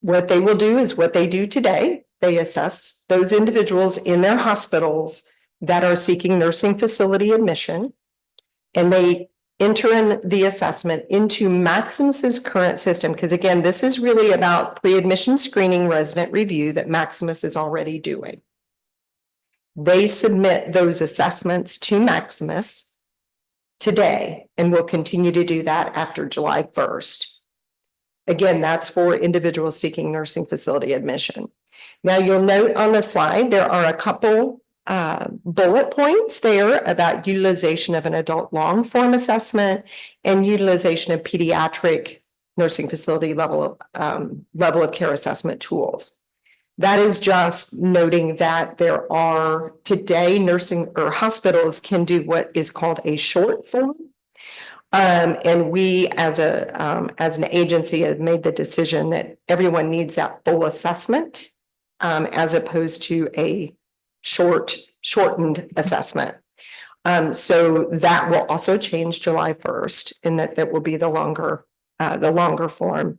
Speaker 10: What they will do is what they do today. They assess those individuals in their hospitals that are seeking nursing facility admission, and they enter in the assessment into Maximus's current system. Because again, this is really about pre-admission screening resident review that Maximus is already doing. They submit those assessments to Maximus today and will continue to do that after July 1st. Again, that's for individuals seeking nursing facility admission. Now you'll note on the slide, there are a couple bullet points there about utilization of an adult long form assessment and utilization of pediatric nursing facility level of care assessment tools. That is just noting that there are today nursing or hospitals can do what is called a short form. And we as an agency have made the decision that everyone needs that full assessment as opposed to a shortened assessment. So that will also change July 1st, and that will be the longer form,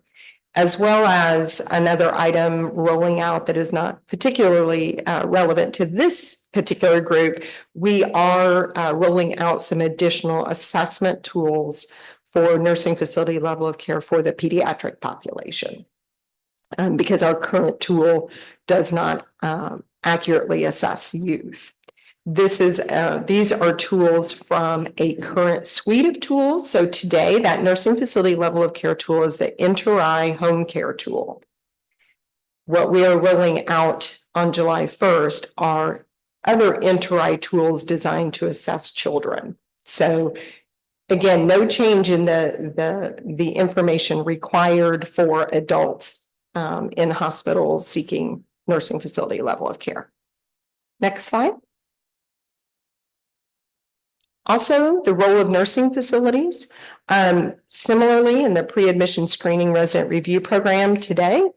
Speaker 10: as well as another item rolling out that is not particularly relevant to this particular group. We are rolling out some additional assessment tools for nursing facility level of care for the pediatric population. Because our current tool does not accurately assess youth. These are tools from a current suite of tools. So today, that nursing facility level of care tool is the Inter-I home care tool. What we are rolling out on July 1st are other Inter-I tools designed to assess children. So again, no change in the information required for adults in hospitals seeking nursing facility level of care. Next slide. Also, the role of nursing facilities. Similarly, in the pre-admission screening resident review program today,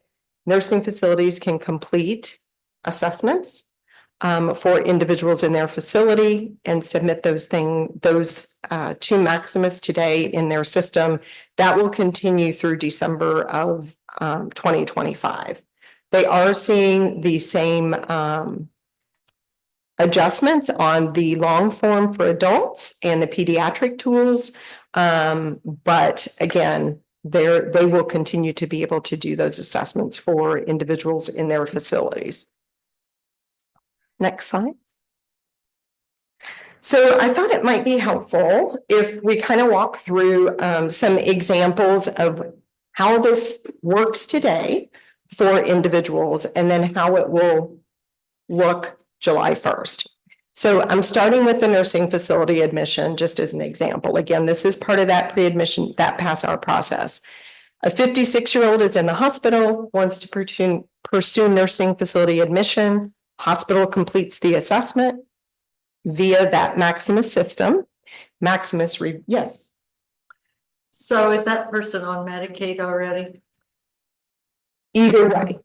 Speaker 10: nursing facilities can complete assessments for individuals in their facility and submit those to Maximus today in their system. That will continue through December of 2025. They are seeing the same adjustments on the long form for adults and the pediatric tools. But again, they will continue to be able to do those assessments for individuals in their facilities. Next slide. So I thought it might be helpful if we kind of walk through some examples of how this works today for individuals and then how it will look July 1st. So I'm starting with the nursing facility admission, just as an example. Again, this is part of that pre-admission, that PASS-R process. A 56-year-old is in the hospital, wants to pursue nursing facility admission. Hospital completes the assessment via that Maximus system. Yes.
Speaker 2: So is that person on Medicaid already?
Speaker 10: Either way.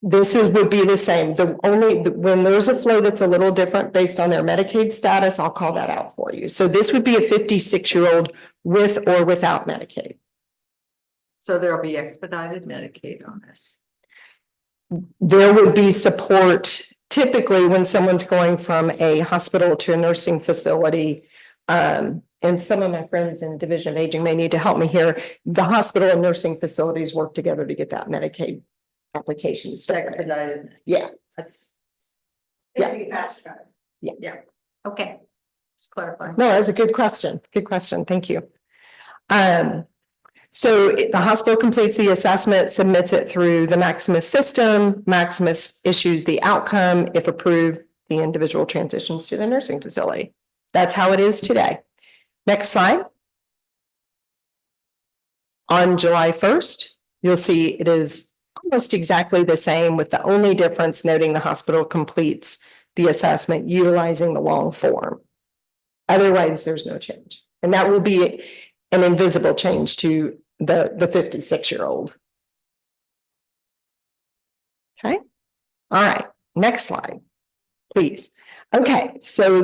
Speaker 10: Would be the same. When there's a flow that's a little different based on their Medicaid status, I'll call that out for you. So this would be a 56-year-old with or without Medicaid.
Speaker 2: So there'll be expedited Medicaid on this.
Speaker 10: There would be support typically when someone's going from a hospital to a nursing facility. And some of my friends in Division of Aging may need to help me here. The hospital and nursing facilities work together to get that Medicaid application started.
Speaker 2: Expedited.
Speaker 10: Yeah.
Speaker 1: It'd be fast track.
Speaker 2: Yeah. Okay. Just clarifying.
Speaker 10: No, that's a good question. Good question. Thank you. So the hospital completes the assessment, submits it through the Maximus system. Maximus issues the outcome. If approved, the individual transitions to the nursing facility. That's how it is today. Next slide. On July 1st, you'll see it is almost exactly the same, with the only difference noting the hospital completes the assessment utilizing the long form. Otherwise, there's no change. And that will be an invisible change to the 56-year-old. Okay, all right, next slide, please. Okay, so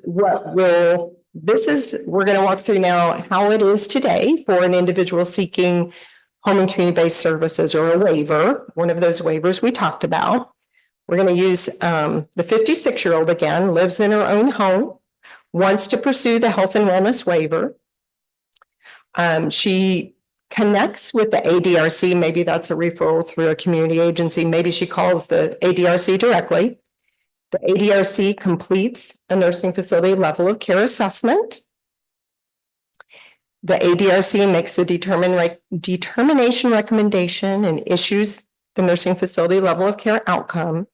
Speaker 10: we're going to walk through now how it is today for an individual seeking home and community-based services or a waiver, one of those waivers we talked about. We're going to use the 56-year-old again, lives in her own home, wants to pursue the health and wellness waiver. She connects with the ADRC, maybe that's a referral through a community agency, maybe she calls the ADRC directly. The ADRC completes a nursing facility level of care assessment. The ADRC makes a determination recommendation and issues the nursing facility level of care outcome.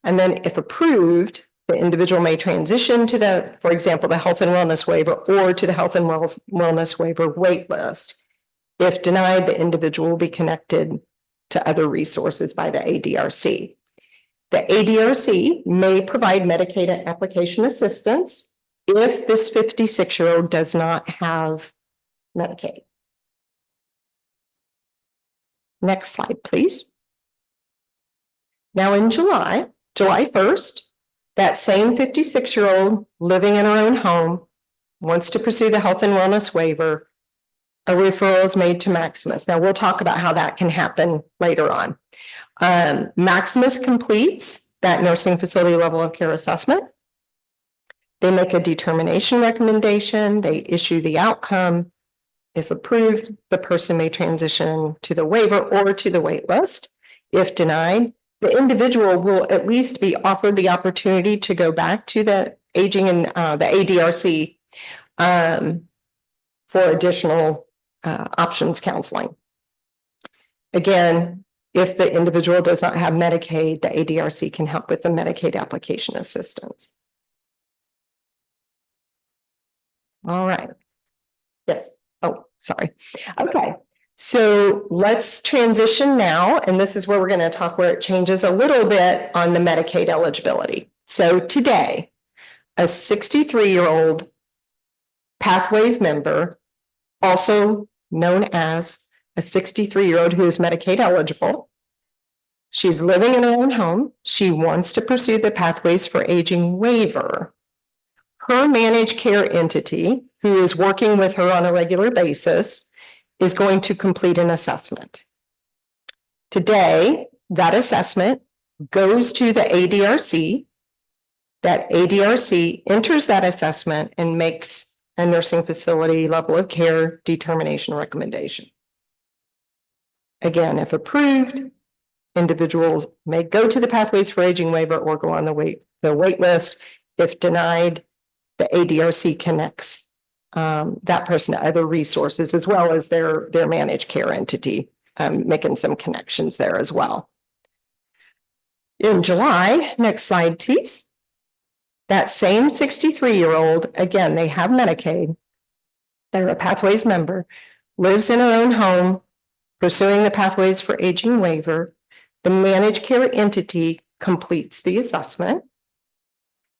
Speaker 10: And then if approved, the individual may transition to for example, the health and wellness waiver or to the health and wellness waiver wait list. If denied, the individual will be connected to other resources by the ADRC. The ADRC may provide Medicaid application assistance if this 56-year-old does not have Medicaid. Next slide, please. Now in July 1st, that same 56-year-old living in her own home wants to pursue the health and wellness waiver. A referral is made to Maximus. Now we'll talk about how that can happen later on. Maximus completes that nursing facility level of care assessment. They make a determination recommendation. They issue the outcome. If approved, the person may transition to the waiver or to the wait list. If denied, the individual will at least be offered the opportunity to go back to the aging and the ADRC for additional options counseling. Again, if the individual does not have Medicaid, the ADRC can help with the Medicaid application assistance. All right. Yes. Oh, sorry. Okay. So let's transition now. And this is where we're going to talk where it changes a little bit on the Medicaid eligibility. So today, a 63-year-old Pathways member, also known as a 63-year-old who is Medicaid eligible. She's living in her own home. She wants to pursue the Pathways for Aging waiver. Her managed care entity, who is working with her on a regular basis, is going to complete an assessment. Today, that assessment goes to the ADRC. That ADRC enters that assessment and makes a nursing facility level of care determination recommendation. Again, if approved, individuals may go to the Pathways for Aging waiver or go on the wait list. If denied, the ADRC connects that person to other resources as well as their managed care entity, making some connections there as well. In July, next slide, please. That same 63-year-old, again, they have Medicaid. They're a Pathways member, lives in her own home, pursuing the Pathways for Aging waiver. The managed care entity completes the assessment.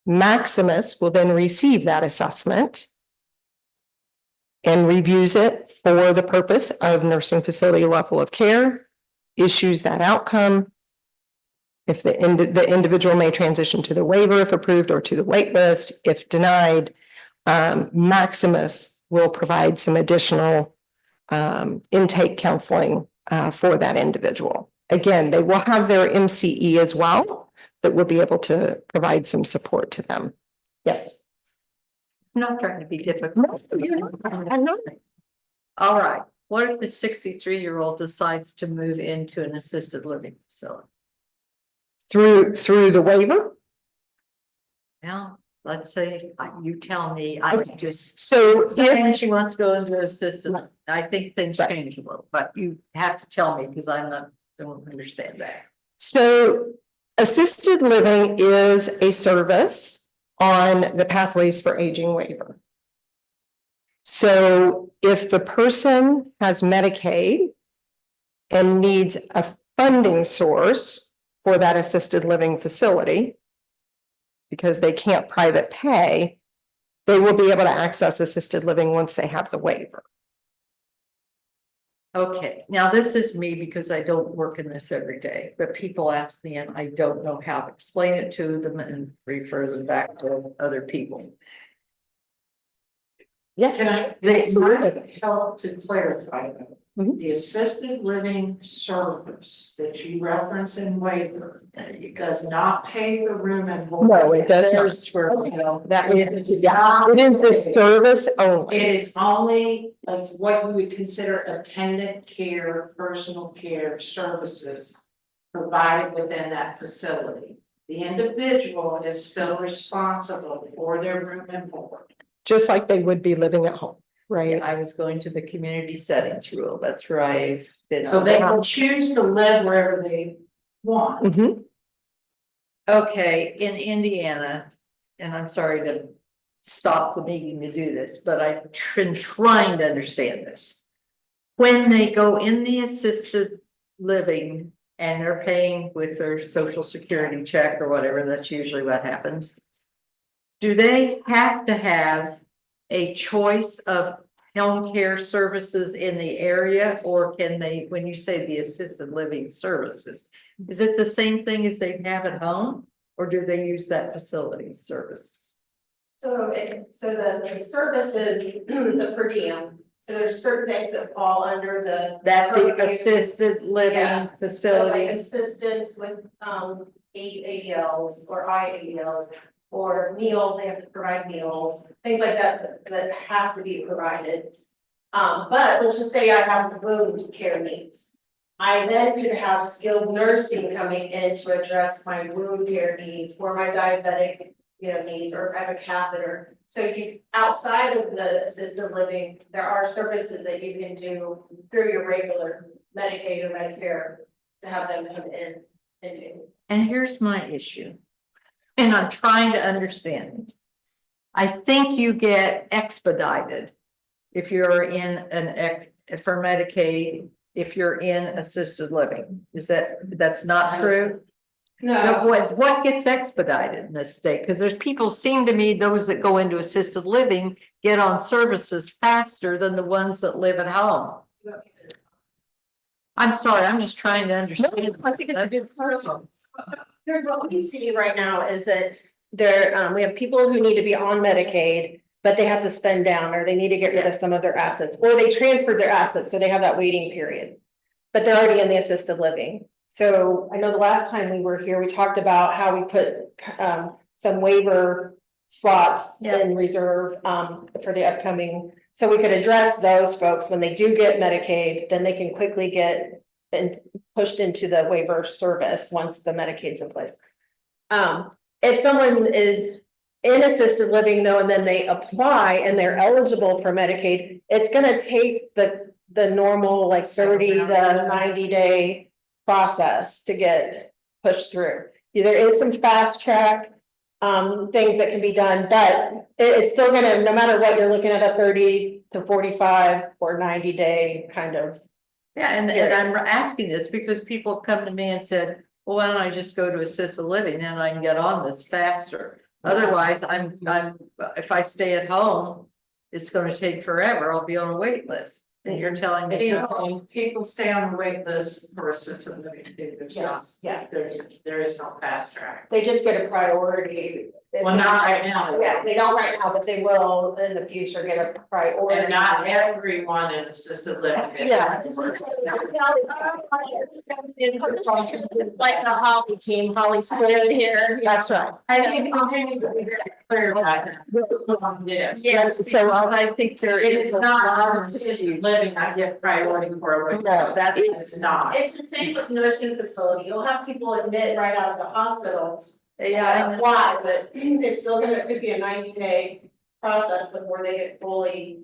Speaker 10: Maximus will then receive that assessment and reviews it for the purpose of nursing facility level of care, issues that outcome. If the individual may transition to the waiver if approved or to the wait list. If denied, Maximus will provide some additional intake counseling for that individual. Again, they will have their MCE as well that will be able to provide some support to them. Yes.
Speaker 2: I'm not trying to be difficult.
Speaker 10: No, you're not. I'm not.
Speaker 2: All right. What if the 63-year-old decides to move into an assisted living facility?
Speaker 10: Through the waiver?
Speaker 2: Well, let's say you tell me, I just.
Speaker 10: So
Speaker 2: Saying she wants to go into assisted, I think things change a little, but you have to tell me because don't understand that.
Speaker 10: So assisted living is a service on the Pathways for Aging waiver. So if the person has Medicaid and needs a funding source for that assisted living facility, because they can't private pay, they will be able to access assisted living once they have the waiver.
Speaker 2: Okay, now this is me because I don't work in this every day, but people ask me and I don't know how to explain it to them and refer them back to other people.
Speaker 11: Can I, help to clarify that?
Speaker 10: Mhm.
Speaker 11: The assisted living service that you reference in waiver
Speaker 2: There you go.
Speaker 11: does not pay the room and board.
Speaker 10: No, it does not.
Speaker 2: There's where we go.
Speaker 10: That is, yeah, it is the service only.
Speaker 11: It is only like what you would consider attendant care, personal care services provided within that facility. The individual is still responsible for their room and board.
Speaker 10: Just like they would be living at home, right?
Speaker 2: I was going to the community settings rule. That's where I've been.
Speaker 11: So they can choose to live wherever they want.
Speaker 10: Mhm.
Speaker 2: Okay, in Indiana, and I'm sorry to stop the meeting to do this, but I've been trying to understand this. When they go in the assisted living and they're paying with their social security check or whatever, that's usually what happens. Do they have to have a choice of home care services in the area, or can they, when you say the assisted living services, is it the same thing as they have at home, or do they use that facility's services?
Speaker 1: So the services, the per diem, so there's certain things that fall under
Speaker 2: That the
Speaker 1: purview.
Speaker 2: assisted living
Speaker 1: Yeah. So like
Speaker 2: facilities,
Speaker 1: assistance with ADLs or IADLs, or meals, they have to provide meals, things like that have to be provided. But let's just say I have wound care needs. I then could have skilled nursing coming in to address my wound care needs or my diabetic, needs, or if I have a catheter. So you, outside of the assisted living, there are services that you can do through your regular Medicaid or Medicare to have them come in and do.
Speaker 2: and here's my issue. And I'm trying to understand it. I think you get expedited if you're in for Medicaid, if you're in assisted living. That's not true?
Speaker 1: No.
Speaker 2: What gets expedited in this state? Because there's people, seem to me, those that go into assisted living get on services faster than the ones that live at home. I'm sorry, I'm just trying to understand.
Speaker 1: What we see right now is that we have people who need to be on Medicaid, but they have to spend down, or they need to get rid of some of their assets, or they transferred their assets, so they have that waiting period. But they're already in the assisted living. So I know the last time we were here, we talked about how we put some waiver slots in reserve for the upcoming. So we could address those folks when they do get Medicaid, then they can quickly get pushed into the waiver service once the Medicaid's in place. If someone is in assisted living though, and then they apply and they're eligible for Medicaid, it's gonna take the normal like 30 to 90 day process to get pushed through. There is some fast track things that can be done, but it's still gonna, no matter what, you're looking at a 30 to 45 or 90 day kind of.
Speaker 2: Yeah, and I'm asking this because people have come to me and said, well, why don't I just go to assisted living and I can get on this faster? Otherwise, if I stay at home, it's gonna take forever. I'll be on a wait list. And you're telling me.
Speaker 11: People stay on the wait list for assisted living. There is no fast track.
Speaker 1: They just get a priority.
Speaker 11: Well, not right now.
Speaker 1: Yeah, they don't right now, but they will in the future get a priority.
Speaker 11: And not everyone in assisted living.
Speaker 1: Yes. It's like the Holly team, Holly squared here. That's right.
Speaker 11: I think clear about that.
Speaker 1: Yes.
Speaker 2: So I think there
Speaker 11: It
Speaker 2: is
Speaker 11: is not our assisted living, I give priority for a.
Speaker 2: No, that
Speaker 11: is not.
Speaker 1: It's the same with nursing facility. You'll have people admit right out of the hospital.
Speaker 2: Yeah,
Speaker 1: Apply, but it's still could be a 90-day process before they get fully.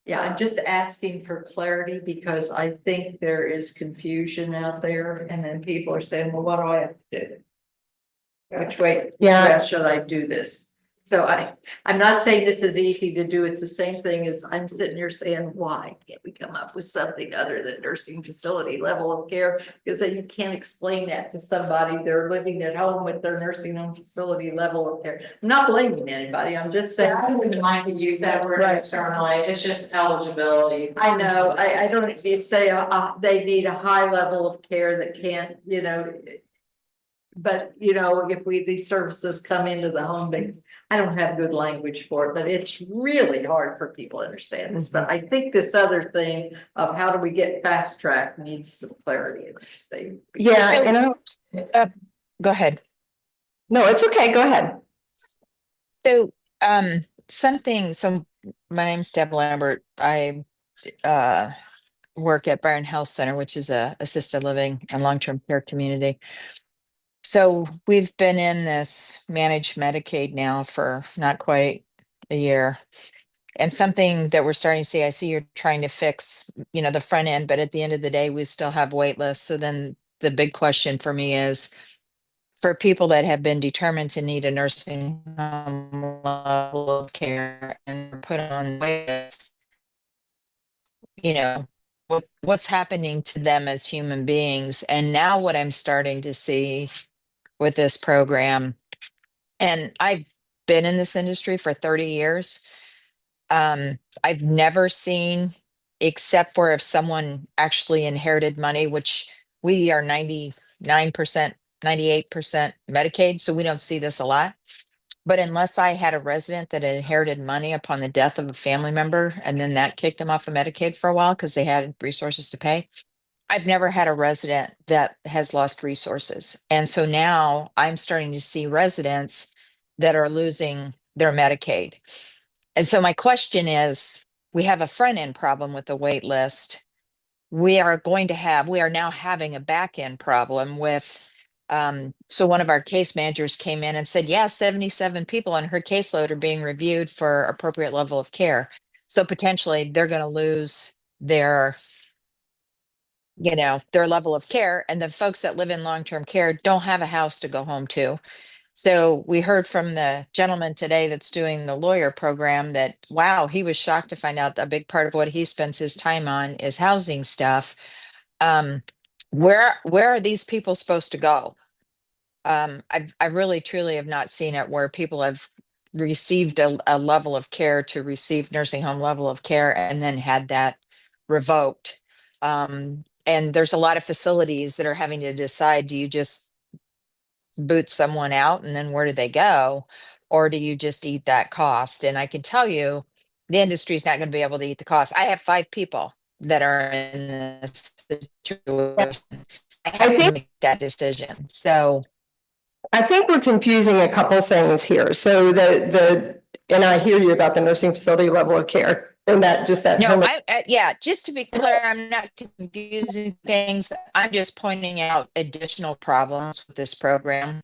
Speaker 2: yeah, I'm just asking for clarity because I think there is confusion out there and then people are saying, well, what do I have to do? Which way should I do this? So I'm not saying this is easy to do. It's the same thing as I'm sitting here saying, why can't we come up with something other than nursing facility level of care? Because then you can't explain that to somebody. They're living at home with their nursing home facility level of care. I'm not blaming anybody. I'm just saying.
Speaker 11: Yeah, I wouldn't mind to use that word
Speaker 2: Right.
Speaker 11: externally, it's just eligibility.
Speaker 2: I know, I don't, you say, they need a high level of care that can't, but if these services come into the home base, I don't have good language for it, but it's really hard for people to understand this. But I think this other thing of how do we get fast track needs some clarity in this thing.
Speaker 10: Yeah,
Speaker 6: So- Go ahead.
Speaker 10: no, it's okay. Go ahead.
Speaker 6: So, so my name's Deb Lambert. I, work at Byron Health Center, which is a assisted living and long-term care community. So we've been in this managed Medicaid now for not quite a year. And something that we're starting to see, I see you're trying to fix, the front end, but at the end of the day, we still have wait lists. So then the big question for me is, for people that have been determined to need a nursing home level of care and put on wait lists, what's happening to them as human beings. And now what I'm starting to see with this program, and I've been in this industry for 30 years. I've never seen, except for if someone actually inherited money, which we are 99%, 98% Medicaid, so we don't see this a lot. But unless I had a resident that inherited money upon the death of a family member, and then that kicked them off of Medicaid for a while because they had resources to pay, I've never had a resident that has lost resources. And so now I'm starting to see residents that are losing their Medicaid. And so my question is, we have a front end problem with the wait list. We are now having a back end problem with, so one of our case managers came in and said, yeah, 77 people on her caseload are being reviewed for appropriate level of care. So potentially they're going to lose their level of care, and the folks that live in long-term care don't have a house to go home to. So we heard from the gentleman today that's doing the lawyer program that, wow, he was shocked to find out that a big part of what he spends his time on is housing stuff. Where are these people supposed to go? I really truly have not seen it where people have received a level of care to receive nursing home level of care and then had that revoked. And there's a lot of facilities that are having to decide, do you just boot someone out and then where do they go? Or do you just eat that cost? And I can tell you, the industry is not going to be able to eat the cost. I have 5 people that are in this situation. I have to make that decision. So
Speaker 10: I think we're confusing a couple things here. So and I hear you about the nursing facility level of care. And
Speaker 6: just to be clear, I'm not confusing things. I'm just pointing out additional problems with this program.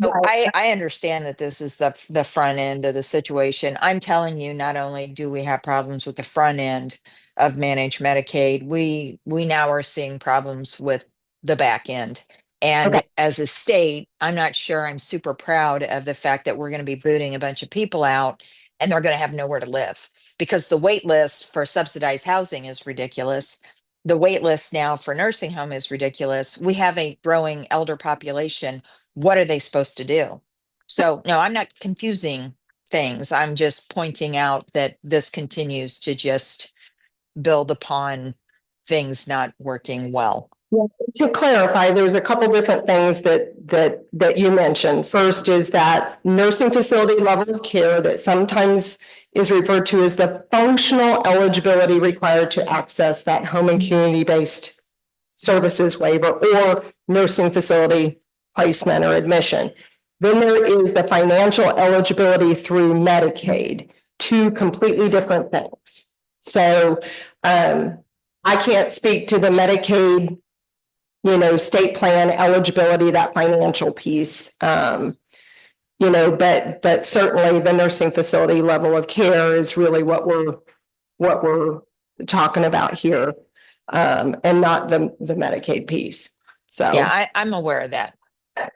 Speaker 6: So I understand that this is the front end of the situation. I'm telling you, not only do we have problems with the front end of managed Medicaid, we now are seeing problems with the back end. And as a state, I'm not sure I'm super proud of the fact that we're going to be booting a bunch of people out and they're going to have nowhere to live, because the wait list for subsidized housing is ridiculous. The wait list now for nursing home is ridiculous. We have a growing elder population. What are they supposed to do? So no, I'm not confusing things. I'm just pointing out that this continues to just build upon things not working well.
Speaker 10: To clarify, there's a couple different things that you mentioned. First is that nursing facility level of care that sometimes is referred to as the functional eligibility required to access that home and community-based services waiver or nursing facility placement or admission. Then there is the financial eligibility through Medicaid, 2 completely different things. So I can't speak to the Medicaid state plan eligibility, that financial piece. But certainly the nursing facility level of care is really what we're talking about here. And not the Medicaid piece. So
Speaker 6: yeah, I'm aware of that.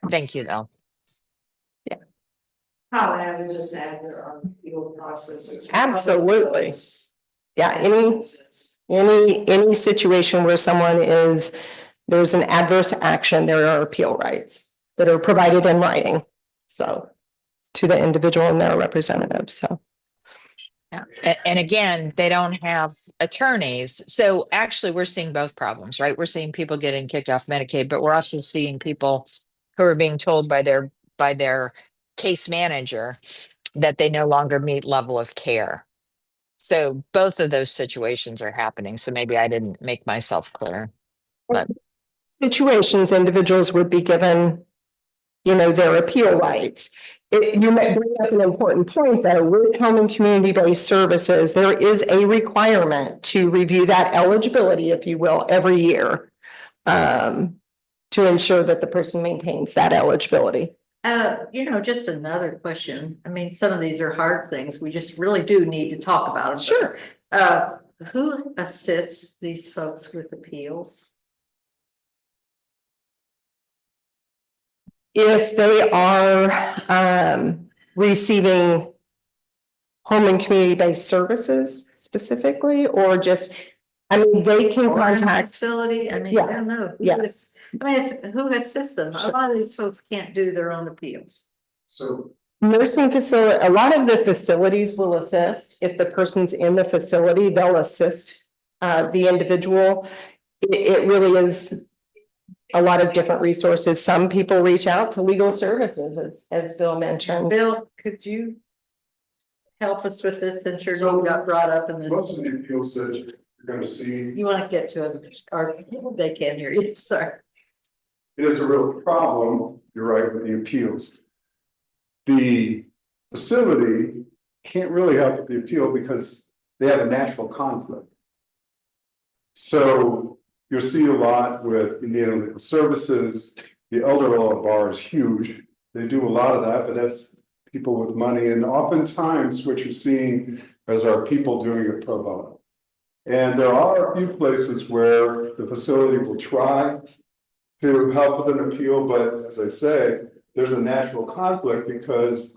Speaker 6: Thank you though.
Speaker 11: How hazardous that our appeal process is.
Speaker 10: Absolutely. Yeah, any situation where someone there's an adverse action, there are appeal rights that are provided in writing. So to the individual and their representative, so.
Speaker 6: Yeah. And again, they don't have attorneys. So actually, we're seeing both problems, right? We're seeing people getting kicked off Medicaid, but we're also seeing people who are being told by their case manager that they no longer meet level of care. So both of those situations are happening. So maybe I didn't make myself clear. But
Speaker 10: Situations, individuals would be given, their appeal rights. You might bring up an important point though, with home and community-based services, there is a requirement to review that eligibility, if you will, every year. To ensure that the person maintains that eligibility.
Speaker 2: Just another question. I mean, some of these are hard things. We just really do need to talk about them.
Speaker 10: Sure.
Speaker 2: Who assists these folks with appeals?
Speaker 10: If they are receiving home and community-based services specifically, or just, they can
Speaker 2: Or in a
Speaker 10: contact.
Speaker 2: facility? I mean,
Speaker 10: Yeah.
Speaker 2: I don't know.
Speaker 10: Yeah.
Speaker 2: Who assists them? A lot of these folks can't do their own appeals.
Speaker 9: So
Speaker 10: Nursing facility, a lot of the facilities will assist. If the person's in the facility, they'll assist the individual. It really is a lot of different resources. Some people reach out to legal services, as Bill mentioned.
Speaker 2: Bill, could you help us with this since your name got brought up in this?
Speaker 9: most of the appeals that you're gonna see,
Speaker 2: You want to get to it, or they can't hear you, sorry.
Speaker 9: it is a real problem, you're right, with the appeals. The facility can't really help with the appeal because they have a natural conflict. So you'll see a lot with Indiana Legal Services, the elder law bar is huge. They do a lot of that, but that's people with money, and oftentimes what you're seeing is our people doing it pro bono. And there are a few places where the facility will try to help with an appeal, but as I say, there's a natural conflict because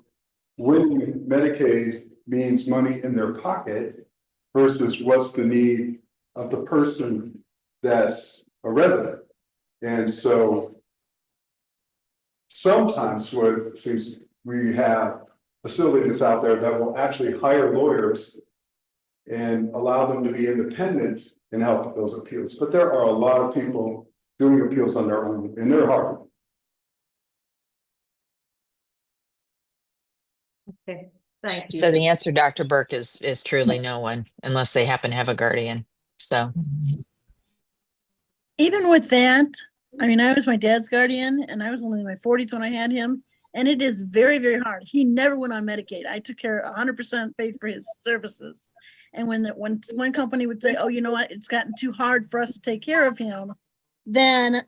Speaker 9: when Medicaid means money in their pocket versus what's the need of the person that's a resident. And so sometimes what it seems we have facilities out there that will actually hire lawyers and allow them to be independent and help with those appeals. But there are a lot of people doing appeals on their own, and they're hard.
Speaker 2: Okay, thank you.
Speaker 6: so the answer, Dr. Burke, is truly no one unless they happen to have a guardian. So
Speaker 5: Even with that, I was my dad's guardian and I was only in my 40s when I had him. And it is very, very hard. He never went on Medicaid. I took care 100% paid for his services. And when one company would say, oh, you know what, it's gotten too hard for us to take care of him, then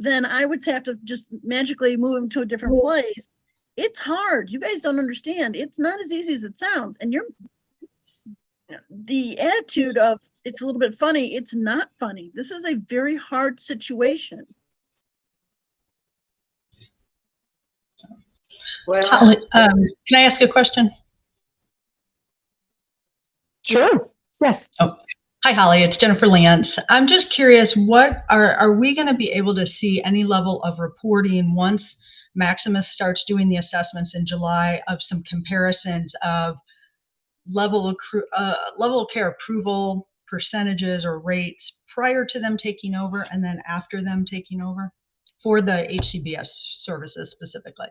Speaker 5: I would have to just magically move him to a different place. It's hard. You guys don't understand. It's not as easy as it sounds. And the attitude of it's a little bit funny. It's not funny. This is a very hard situation.
Speaker 2: Well,
Speaker 13: Holly, can I ask a question?
Speaker 10: Sure. Yes.
Speaker 13: Hi, Holly, it's Jennifer Lance. I'm just curious, what are we going to be able to see any level of reporting once Maximus starts doing the assessments in July of some comparisons of level of care approval percentages or rates prior to them taking over and then after them taking over for the HCBS services specifically?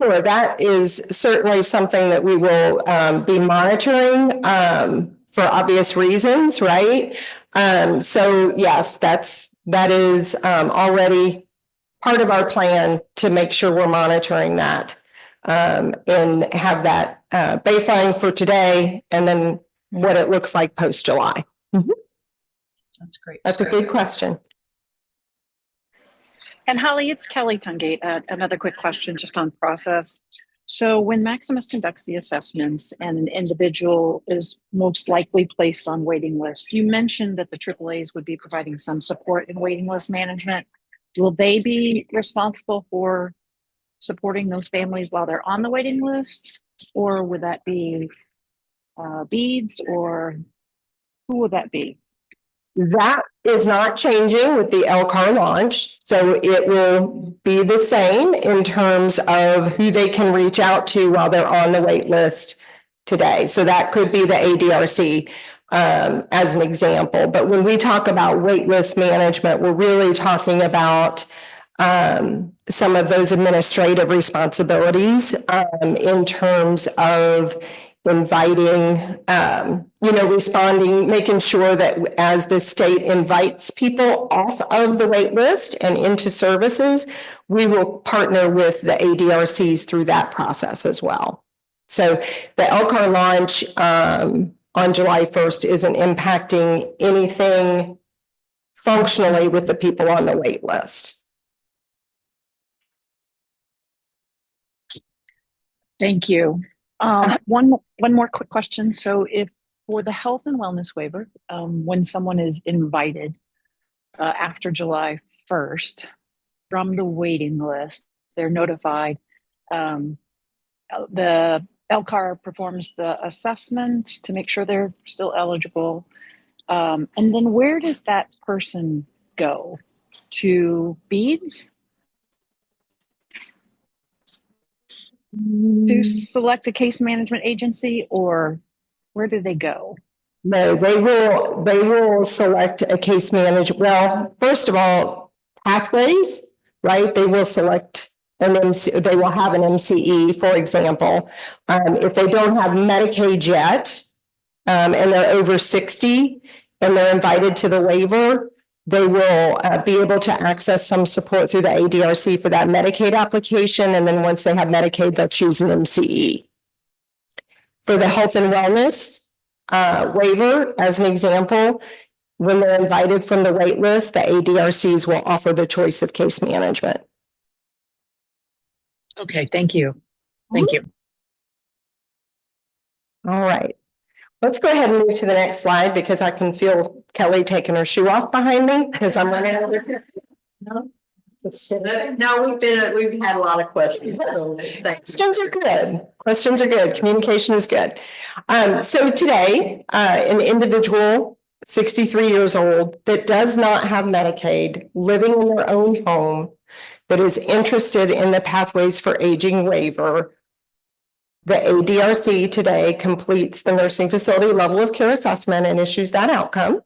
Speaker 10: Sure, that is certainly something that we will be monitoring for obvious reasons, right? So yes, that is already part of our plan to make sure we're monitoring that and have that baseline for today and then what it looks like post-July.
Speaker 13: That's great.
Speaker 10: That's a good question.
Speaker 7: And Holly, it's Kelly Tungate. Another quick question just on process. So when Maximus conducts the assessments and an individual is most likely placed on waiting list, you mentioned that the AAAs would be providing some support in waiting list management. Will they be responsible for supporting those families while they're on the waiting list? Or would that be beads, or who would that be?
Speaker 10: That is not changing with the LCAR launch, so it will be the same in terms of who they can reach out to while they're on the wait list today. So that could be the ADRC as an example. But when we talk about wait list management, we're really talking about some of those administrative responsibilities in terms of inviting, responding, making sure that as the state invites people off of the wait list and into services, we will partner with the ADRCs through that process as well. So the LCAR launch on July 1st isn't impacting anything functionally with the people on the wait list.
Speaker 7: Thank you. One more quick question. So if for the health and wellness waiver, when someone is invited after July 1st from the waiting list, they're notified, the LCAR performs the assessment to make sure they're still eligible. And then where does that person go? To BEADS? To select a case management agency, or where do they go?
Speaker 10: No, they will select a case manager. Well, first of all, pathways, right? They will select an MC, they will have an MCE, for example. If they don't have Medicaid yet, and they're over 60 and they're invited to the waiver, they will be able to access some support through the ADRC for that Medicaid application. And then once they have Medicaid, they'll choose an MCE. For the health and wellness waiver, as an example, when they're invited from the wait list, the ADRCs will offer the choice of case management.
Speaker 7: Okay, thank you. Thank you.
Speaker 10: All right. Let's go ahead and move to the next slide because I can feel Kelly taking her shoe off behind me because I'm running over here.
Speaker 2: No, we've had a lot of questions. So thanks.
Speaker 10: Questions are good. Questions are good. Communication is good. So today, an individual 63 years old that does not have Medicaid, living in their own home, that is interested in the Pathways for Aging waiver, the ADRC today completes the nursing facility level of care assessment and issues that outcome.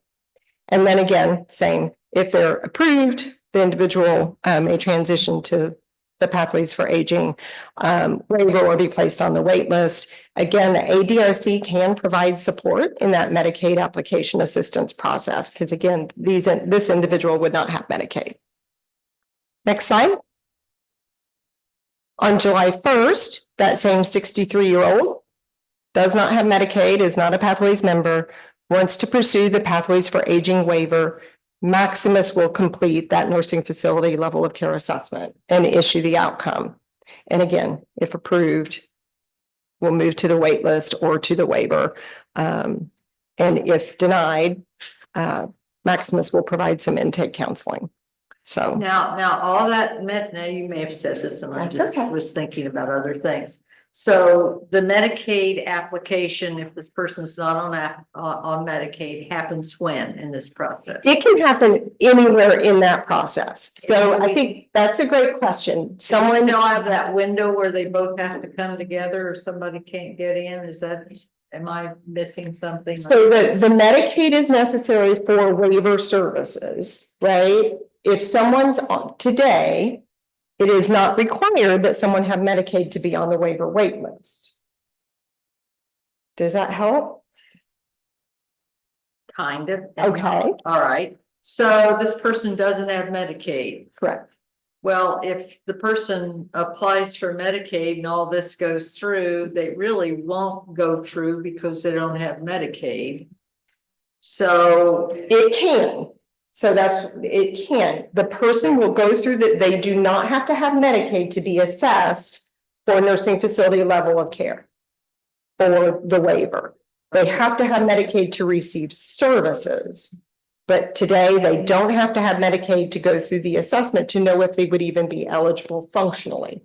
Speaker 10: And then again, same, if they're approved, the individual may transition to the Pathways for Aging waiver or be placed on the wait list. Again, the ADRC can provide support in that Medicaid application assistance process because again, this individual would not have Medicaid. Next slide. On July 1st, that same 63-year-old does not have Medicaid, is not a Pathways member, wants to pursue the Pathways for Aging waiver. Maximus will complete that nursing facility level of care assessment and issue the outcome. And again, if approved, we'll move to the wait list or to the waiver. And if denied, Maximus will provide some intake counseling. So
Speaker 2: now all that meant, now you may have said this and I
Speaker 10: That's
Speaker 2: just
Speaker 10: okay.
Speaker 2: was thinking about other things. So the Medicaid application, if this person's not on Medicaid, happens when in this process?
Speaker 10: it can happen anywhere in that process. So I think that's a great question.
Speaker 2: Someone
Speaker 10: Someone,
Speaker 2: still have that window where they both have to come together or somebody can't get in? Is that, am I missing something?
Speaker 10: so the Medicaid is necessary for waiver services, right? If someone's on today, it is not required that someone have Medicaid to be on the waiver wait list. Does that help?
Speaker 2: Kind of.
Speaker 10: Okay.
Speaker 2: All right. So this person doesn't have Medicaid.
Speaker 10: Correct.
Speaker 2: Well, if the person applies for Medicaid and all this goes through, they really won't go through because they don't have Medicaid. So
Speaker 10: It can. So it can. The person will go through that. They do not have to have Medicaid to be assessed for nursing facility level of care or the waiver. They have to have Medicaid to receive services. But today they don't have to have Medicaid to go through the assessment to know if they would even be eligible functionally.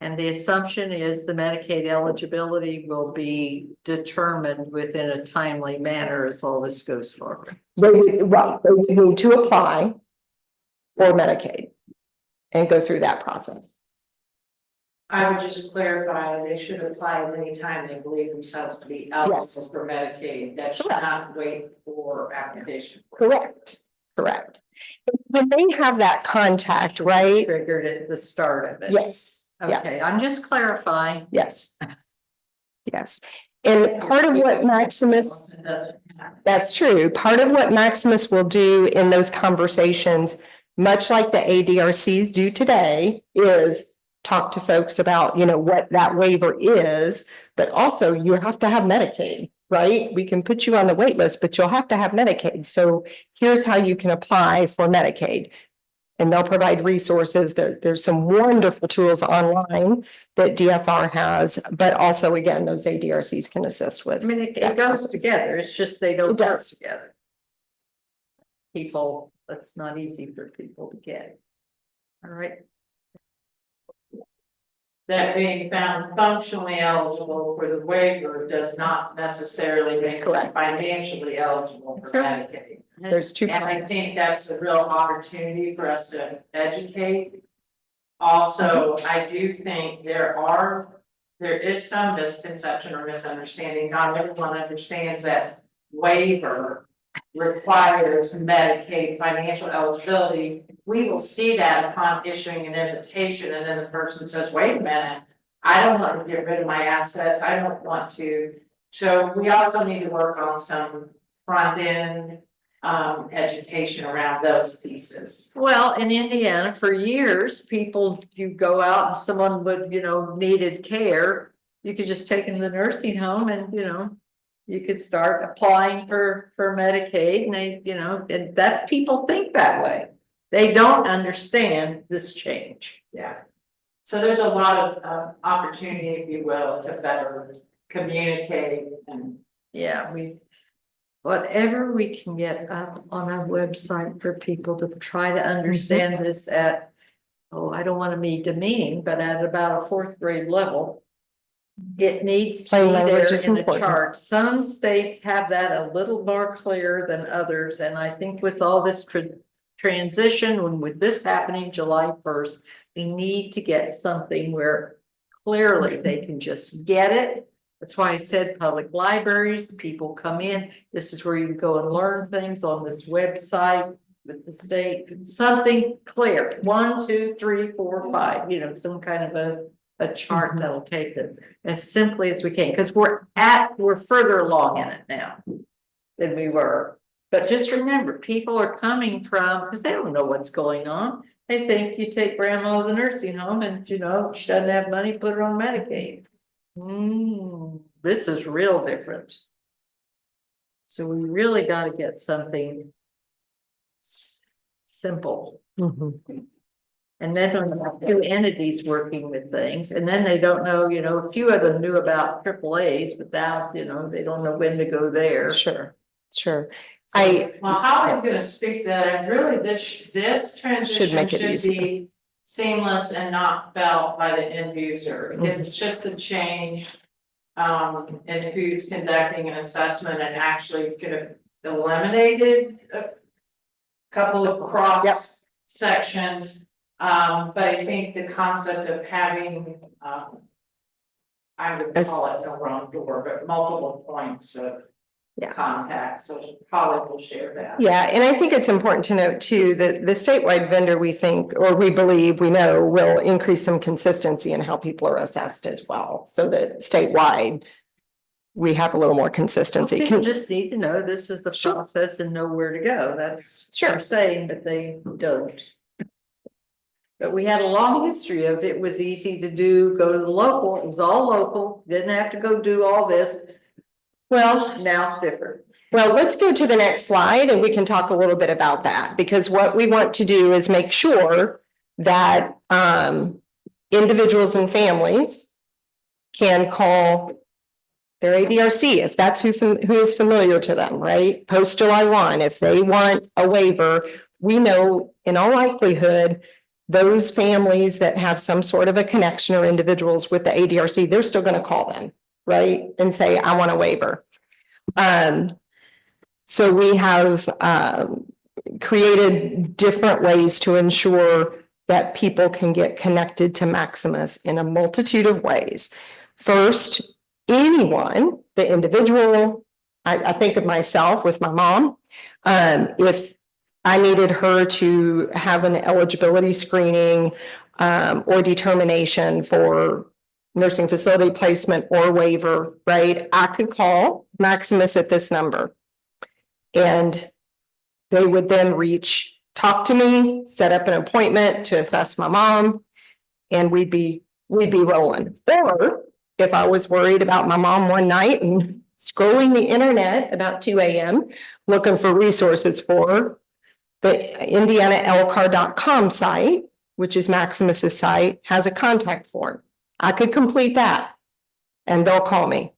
Speaker 2: And the assumption is the Medicaid eligibility will be determined within a timely manner as all this goes forward.
Speaker 10: They would, right, they would need to apply for Medicaid and go through that process.
Speaker 11: I would just clarify, they should apply at any time they believe themselves to be eligible
Speaker 10: Yes.
Speaker 11: for Medicaid. That should
Speaker 10: Correct.
Speaker 11: not wait for application.
Speaker 10: Correct, correct. When they have that contact, right?
Speaker 2: Triggered at the start of it.
Speaker 10: Yes,
Speaker 2: Okay,
Speaker 10: yes,
Speaker 2: I'm just clarifying.
Speaker 10: yes. Yes, and part of what Maximus,
Speaker 11: It doesn't happen.
Speaker 10: that's true, part of what Maximus will do in those conversations, much like the ADRCs do today, is talk to folks about, you know, what that waiver is, but also you have to have Medicaid, right? We can put you on the wait list, but you'll have to have Medicaid. So here's how you can apply for Medicaid. And they'll provide resources. There's some wonderful tools online that DFR has, but also, again, those ADRCs can assist with.
Speaker 2: I mean, it
Speaker 10: that
Speaker 2: goes
Speaker 10: process.
Speaker 2: together. It's just they
Speaker 10: It
Speaker 2: don't work
Speaker 10: does.
Speaker 2: together. People, that's not easy for people to get. All right.
Speaker 11: That being found functionally eligible for the waiver does not necessarily make them
Speaker 10: Correct.
Speaker 11: financially eligible for
Speaker 2: That's right.
Speaker 11: Medicaid.
Speaker 10: There's two
Speaker 11: And I
Speaker 10: parts.
Speaker 11: think that's a real opportunity for us to educate. Also, I do think there is some misconception or misunderstanding. Not everyone understands that waiver requires Medicaid financial eligibility. We will see that upon issuing an invitation, and then the person says, wait a minute, I don't want to get rid of my assets, I don't want to. So we also need to work on some front end education around those pieces.
Speaker 2: Well, in Indiana, for years, people, you go out and someone would, needed care. You could just take them to the nursing home and, you could start applying for Medicaid and they, and that's, people think that way. They don't understand this change.
Speaker 11: Yeah. So there's a lot of opportunity, if you will, to better communicate and.
Speaker 2: Yeah, whatever we can get up on our website for people to try to understand this at, I don't want to be demeaning, but at about a fourth grade level. It needs to
Speaker 10: Plain
Speaker 2: be there
Speaker 10: language is
Speaker 2: in the
Speaker 10: important.
Speaker 2: chart. Some states have that a little more clear than others, and I think with all this transition, and with this happening July 1st, we need to get something where clearly they can just get it. That's why I said public libraries, people come in, this is where you can go and learn things on this website with the state, something clear, 1, 2, 3, 4, 5, some kind of a chart that'll take them as simply as we can, because we're further along in it now than we were. But just remember, people are coming from, because they don't know what's going on. They think you take grandma to the nursing home and, she doesn't have money, put her on Medicaid. This is real different. So we really got to get something simple. And then don't have two entities working with things, and then they don't know, a few of them knew about AAAs, without, they don't know when to go there.
Speaker 10: Sure.
Speaker 11: Well, Holly's gonna speak to that, and really this transition
Speaker 10: make it
Speaker 11: should
Speaker 10: easier.
Speaker 11: be seamless and not felt by the end user, because it's just a change. In who's conducting an assessment and actually could have eliminated a couple of cross sections. But I think the concept of having, I would call it the wrong door, but multiple points of contact, so Holly will share that.
Speaker 10: Yeah, and I think it's important to note too, that the statewide vendor, we think, or we believe, we know, will increase some consistency in how people are assessed as well. So that statewide, we have a little more consistency.
Speaker 2: People just need to know this is the process and know where to go. That's what they're saying, but they don't. But we had a long history of it was easy to do, go to the local, it was all local, didn't have to go do all this. Well, now it's different.
Speaker 10: Well, let's go to the next slide and we can talk a little bit about that, because what we want to do is make sure that individuals and families can call their ADRC if that's who is familiar to them, right? Post July 1, if they want a waiver, we know in all likelihood those families that have some sort of a connection or individuals with the ADRC, they're still gonna call them, right? And say, I want a waiver. So we have created different ways to ensure that people can get connected to Maximus in a multitude of ways. First, anyone, the individual, I think of myself with my mom. If I needed her to have an eligibility screening or determination for nursing facility placement or waiver, right? I could call Maximus at this number. And they would then talk to me, set up an appointment to assess my mom, and we'd be rolling. Or if I was worried about my mom one night and scrolling the internet about 2 a.m. looking for resources for her, the IndianaLCAR.com site, which is Maximus's site, has a contact form. I could complete that and they'll call me.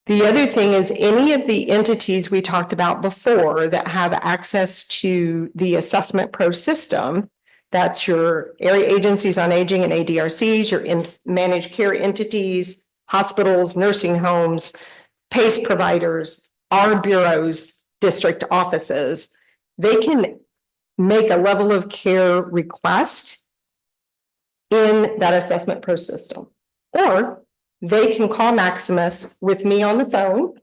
Speaker 10: The other thing is any of the entities we talked about before that have access to the Assessment Pro system, that's your area agencies on aging and ADRCs, your managed care entities, hospitals, nursing homes, PACE providers, our bureaus, district offices, they can make a level of care request in that Assessment Pro system. Or they can call Maximus with me on the phone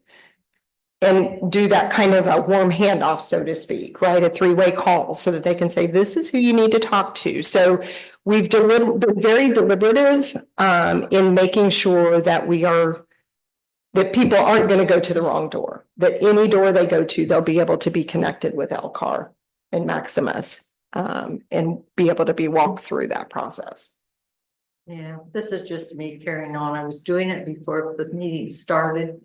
Speaker 10: and do that kind of a warm handoff, so to speak, right? A three-way call so that they can say, this is who you need to talk to. So we've been very deliberative in making sure that that people aren't going to go to the wrong door, that any door they go to, they'll be able to be connected with LCAR and Maximus and be able to be walked through that process.
Speaker 2: Yeah, this is just me carrying on. I was doing it before the meeting started.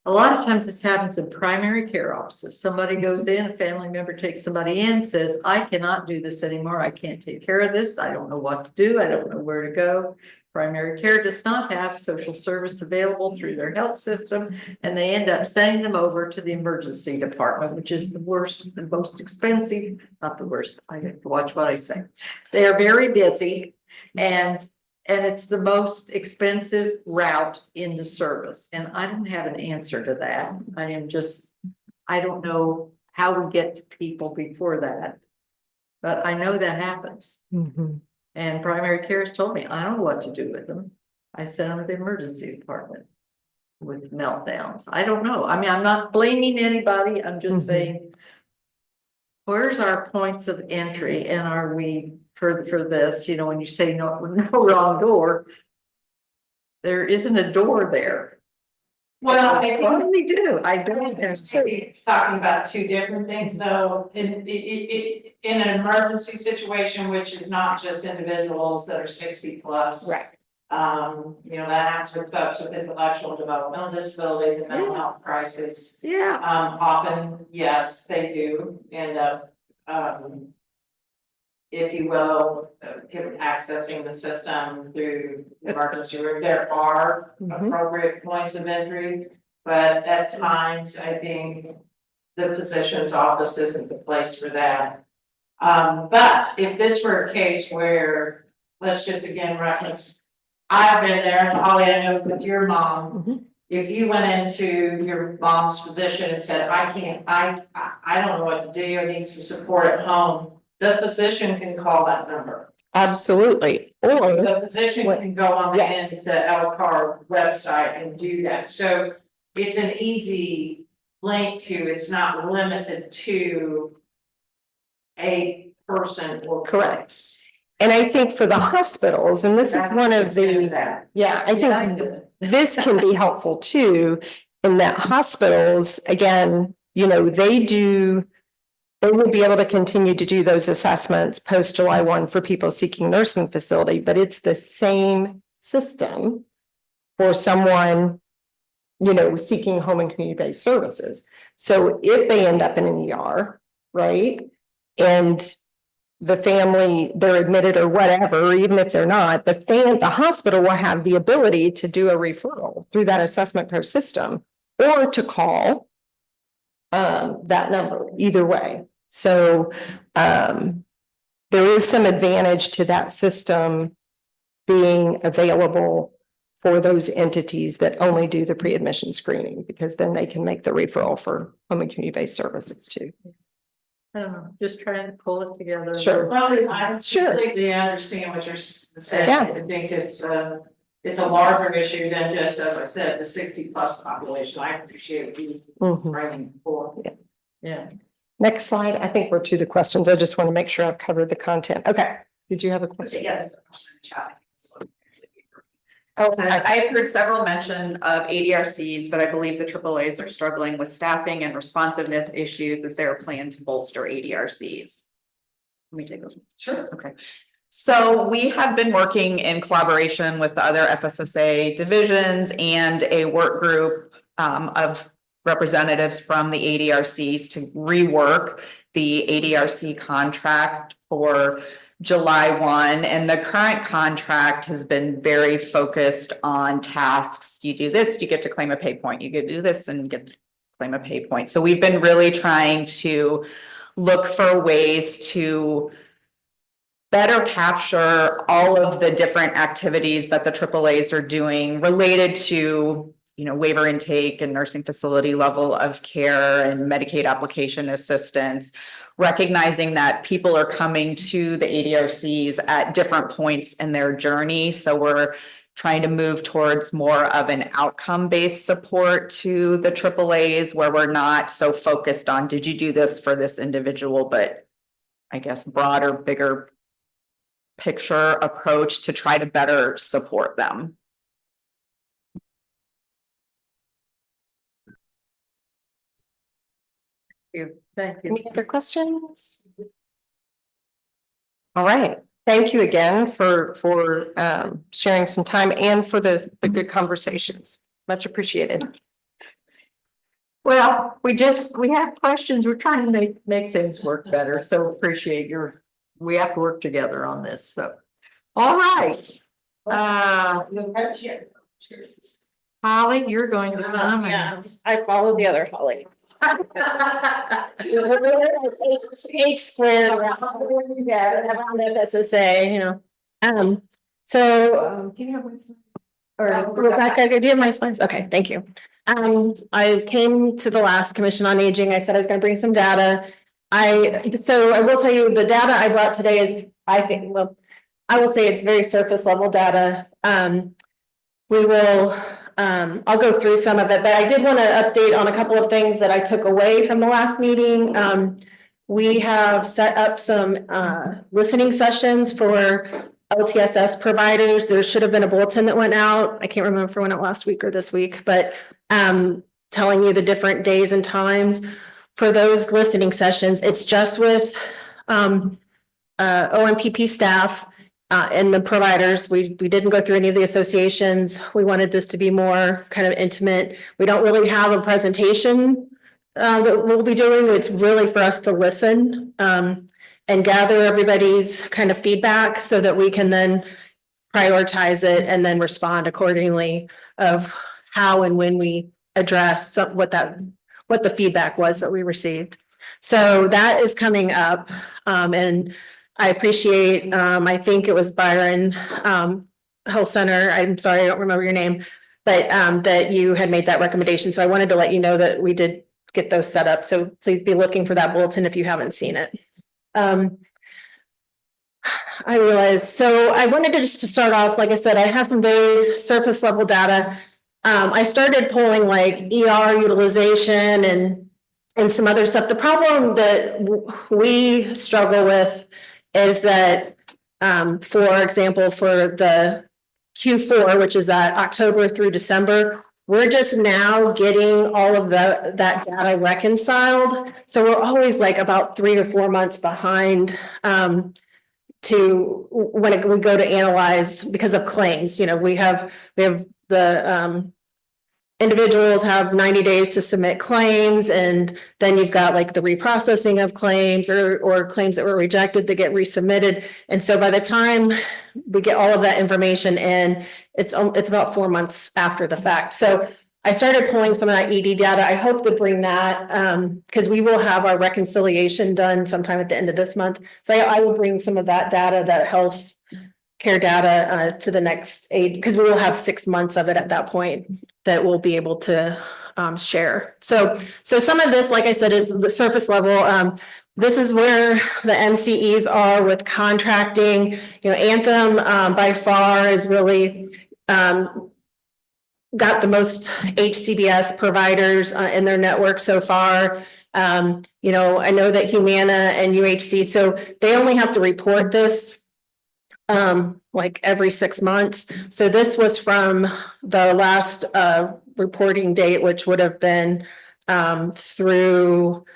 Speaker 2: A lot of times this happens in primary care offices. Somebody goes in, a family member takes somebody in, says, I cannot do this anymore. I can't take care of this. I don't know what to do. I don't know where to go. Primary care does not have social service available through their health system, and they end up sending them over to the emergency department, which is the worst and most expensive, not the worst. I have to watch what I say. They are very busy and it's the most expensive route into service. And I don't have an answer to that. I don't know how we get to people before that. But I know that happens. And primary care has told me, I don't know what to do with them. I sent them to the emergency department with meltdowns. I don't know. I mean, I'm not blaming anybody. I'm just saying, where's our points of entry and are we for this, when you say no wrong door, there isn't a door there.
Speaker 11: Well, I think
Speaker 2: what do we do? I don't know.
Speaker 11: talking about two different things though, in an emergency situation, which is not just individuals that are 60 plus.
Speaker 2: Right.
Speaker 11: That happens with folks with intellectual and developmental disabilities and mental health crises.
Speaker 2: Yeah.
Speaker 11: Often, yes, they do end up, if you will, accessing the system through emergency room. There are appropriate points of entry, but at times I think the physician's office isn't the place for that. But if this were a case where, let's just again reference, I've been there, and Holly, I know with your mom, if you went into your mom's physician and said, I don't know what to do, I need some support at home, the physician can call that number.
Speaker 10: Absolutely. Or
Speaker 11: the physician can go on the LCAR website and do that. So it's an easy link to, it's not limited to a person or place.
Speaker 10: And I think for the hospitals, and this is one of the, I think this can be helpful too, in that hospitals, again, they will be able to continue to do those assessments post July 1 for people seeking nursing facility, but it's the same system for someone, seeking home and community-based services. So if they end up in an ER, right, and the family, they're admitted or whatever, or even if they're not, the hospital will have the ability to do a referral through that Assessment Pro system or to call that number, either way. So there there is some advantage to that system being available for those entities that only do the pre-admission screening, because then they can make the referral for home and community-based services too.
Speaker 2: I don't know, just trying to pull it together.
Speaker 10: Sure.
Speaker 11: Well, I
Speaker 10: Sure.
Speaker 11: completely understand what you're saying.
Speaker 10: Yeah.
Speaker 11: I think it's a larger issue than just, as I said, the 60+ population. I appreciate you
Speaker 10: Mhm.
Speaker 11: bringing forward.
Speaker 2: Yeah.
Speaker 10: Next slide. I think we're to the questions. I just want to make sure I've covered the content. Okay. Did you have a question?
Speaker 11: Yes.
Speaker 4: I've heard several mention of ADRCs, but I believe the AAAs are struggling with staffing and responsiveness issues. Is there a plan to bolster ADRCs? Let me take those.
Speaker 11: Sure.
Speaker 4: Okay. So we have been working in collaboration with the other FSSA divisions and a work group of representatives from the ADRCs to rework the ADRC contract for July 1, and the current contract has been very focused on tasks. You do this, you get to claim a pay point. You get to do this and get to claim a pay point. So we've been really trying to look for ways to better capture all of the different activities that the AAAs are doing related to, waiver intake and nursing facility level of care and Medicaid application assistance, recognizing that people are coming to the ADRCs at different points in their journey. So we're trying to move towards more of an outcome-based support to the AAAs, where we're not so focused on, did you do this for this individual, but I guess broader, bigger picture approach to try to better support them.
Speaker 2: Thank you.
Speaker 10: Any other questions? All right. Thank you again for sharing some time and for the good conversations. Much appreciated.
Speaker 2: Well, we have questions. We're trying to make things work better. So appreciate we have to work together on this. So, all right. Holly, you're going to come.
Speaker 5: I followed the other Holly. H squared around FSSA, or Rebecca, do you have my slides? Okay, thank you. I came to the last Commission on Aging. I said I was going to bring some data. So I will tell you the data I brought today is, I will say it's very surface level data. I'll go through some of it, but I did want to update on a couple of things that I took away from the last meeting. We have set up some listening sessions for LTSS providers. There should have been a bulletin that went out. I can't remember if it went out last week or this week, but telling you the different days and times for those listening sessions. It's just with OMPP staff. And the providers. We didn't go through any of the associations. We wanted this to be more kind of intimate. We don't really have a presentation that we'll be doing. It's really for us to listen and gather everybody's kind of feedback so that we can then prioritize it and then respond accordingly of how and when we address what the feedback was that we received. So that is coming up, and I appreciate, I think it was Byron Health Center. I'm sorry, I don't remember your name, but that you had made that recommendation. So I wanted to let you know that we did get those set up. So please be looking for that bulletin if you haven't seen it. I realized, so I wanted to just to start off, like I said, I have some very surface level data. I started pulling like ER utilization and some other stuff. The problem that we struggle with is that, for example, for the Q4, which is that October through December, we're just now getting all of that data reconciled. So we're always like about 3 or 4 months behind to when we go to analyze because of claims. We have the individuals have 90 days to submit claims, and then you've got like the reprocessing of claims or claims that were rejected that get resubmitted. And so by the time we get all of that information in, it's about 4 months after the fact. So
Speaker 10: I started pulling some of that ED data. I hope to bring that, because we will have our reconciliation done sometime at the end of this month. So I will bring some of that data, that health care data, to the next aid, because we will have 6 months of it at that point that we'll be able to share. So some of this, like I said, is the surface level. This is where the MCEs are with contracting. You know, Anthem by far is really got the most HCBS providers in their network so far. You know, I know that Humana and UHC, so they only have to report this like every 6 months. So this was from the last reporting date, which would have been through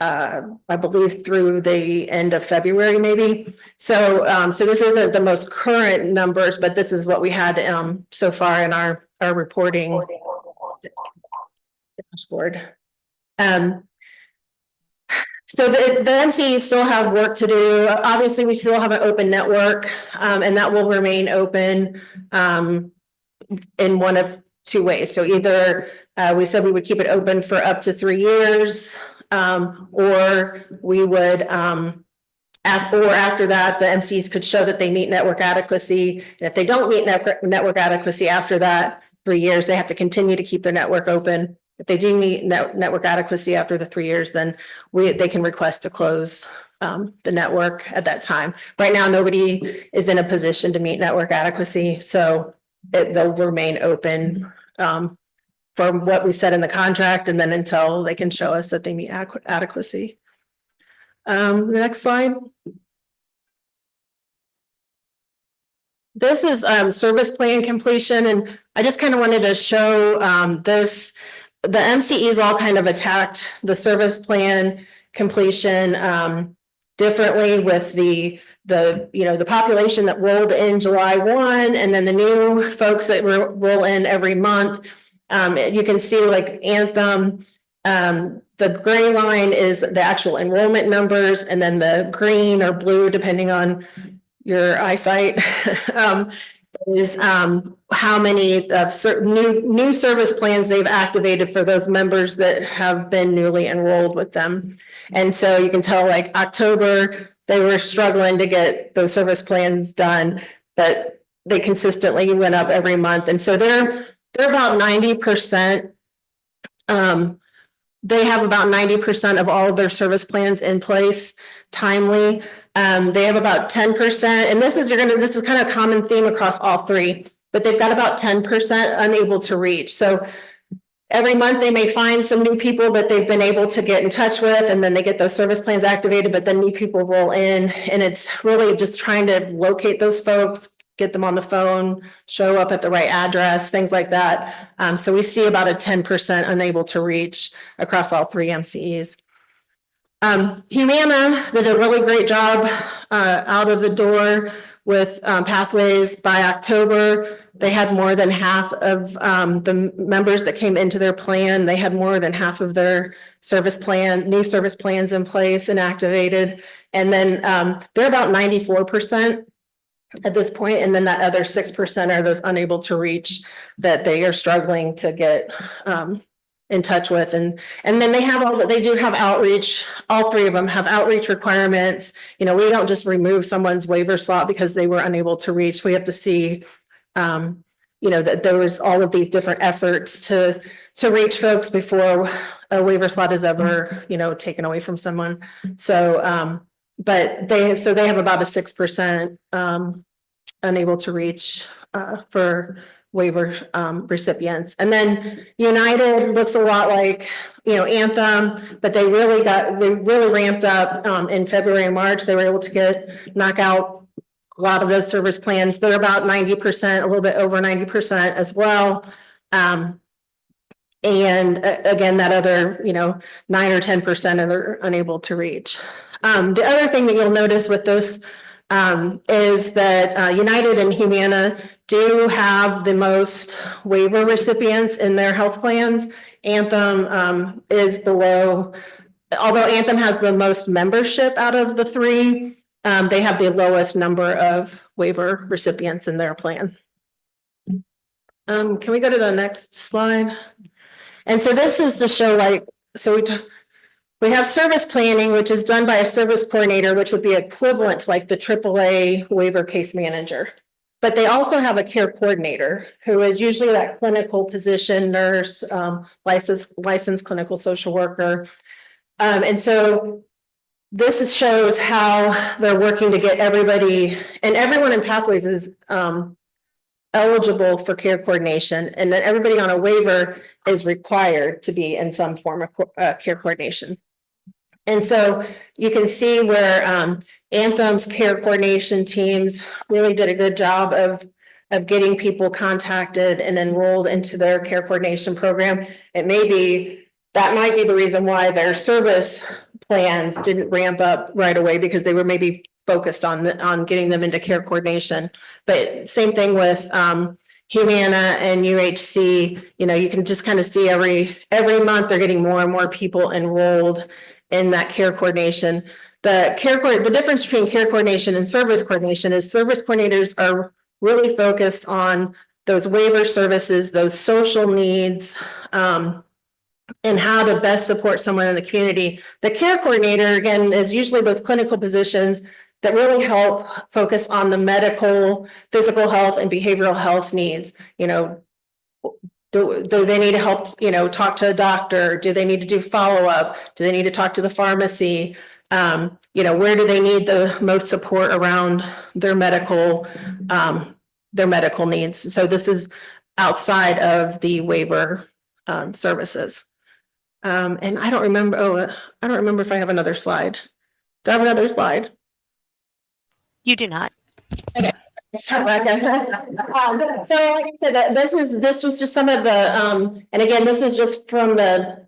Speaker 10: I believe through the end of February, maybe. So this isn't the most current numbers, but this is what we had so far in our reporting dashboard. So the MCEs still have work to do. Obviously, we still have an open network, and that will remain open in one of two ways. So either we said we would keep it open for up to 3 years, or we would, after that, the MCs could show that they meet network adequacy. And if they don't meet network adequacy after that 3 years, they have to continue to keep their network open. If they do meet network adequacy after the 3 years, then they can request to close the network at that time. Right now, nobody is in a position to meet network adequacy, so they'll remain open for what we said in the contract, and then until they can show us that they meet adequacy. The next slide. This is service plan completion, and I just kind of wanted to show this. The MCEs all kind of attacked the service plan completion differently, with the population that rolled in July 1, and then the new folks that roll in every month. You can see like Anthem, the gray line is the actual enrollment numbers, and then the green or blue, depending on your eyesight, is how many of certain new service plans they've activated for those members that have been newly enrolled with them. And so you can tell, like October, they were struggling to get those service plans done, but they consistently went up every month. And so they're about 90%. They have about 90% of all of their service plans in place timely. They have about 10%, and this is kind of a common theme across all three, but they've got about 10% unable to reach. So every month they may find some new people that they've been able to get in touch with, and then they get those service plans activated, but then new people roll in, and it's really just trying to locate those folks, get them on the phone, show up at the right address, things like that. So we see about a 10% unable to reach across all three MCEs. Humana did a really great job out of the door with Pathways. By October, they had more than half of the members that came into their plan. They had more than half of their new service plans in place and activated. And then they're about 94% at this point. And then that other 6% are those unable to reach that they are struggling to get in touch with. And then they do have outreach. All three of them have outreach requirements. We don't just remove someone's waiver slot because they were unable to reach. We have to see, that there was all of these different efforts to reach folks before a waiver slot is ever, taken away from someone. So, but they have about a 6% unable to reach for waiver recipients. And then United looks a lot like Anthem, but they really ramped up in February and March. They were able to knock out a lot of those service plans. They're about 90%, a little bit over 90% as well. And again, that other 9 or 10% are unable to reach. The other thing that you'll notice with this is that United and Humana do have the most waiver recipients in their health plans. Anthem is below, although Anthem has the most membership out of the three, they have the lowest number of waiver recipients in their plan. Can we go to the next slide? And so this is to show like, we have service planning, which is done by a service coordinator, which would be equivalent to like the AAA waiver case manager. But they also have a care coordinator who is usually that clinical position, nurse, licensed clinical social worker. And so this shows how they're working to get everybody, and everyone in Pathways is eligible for care coordination, and then everybody on a waiver is required to be in some form of care coordination. And so you can see where Anthem's care coordination teams really did a good job of getting people contacted and enrolled into their care coordination program. That might be the reason why their service plans didn't ramp up right away, because they were maybe focused on getting them into care coordination. But same thing with Humana and UHC. You know, you can just kind of see every month they're getting more and more people enrolled in that care coordination. The difference between care coordination and service coordination is service coordinators are really focused on those waiver services, those social needs, and how to best support someone in the community. The care coordinator, again, is usually those clinical positions that really help focus on the medical, physical health, and behavioral health needs. You know, do they need to help, talk to a doctor? Do they need to do follow-up? Do they need to talk to the pharmacy? Where do they need the most support around their medical needs? So this is outside of the waiver services. And I don't remember, if I have another slide. Do I have another slide?
Speaker 12: You do not.
Speaker 10: Okay. So like I said, this was just some of the, and again, this is just from the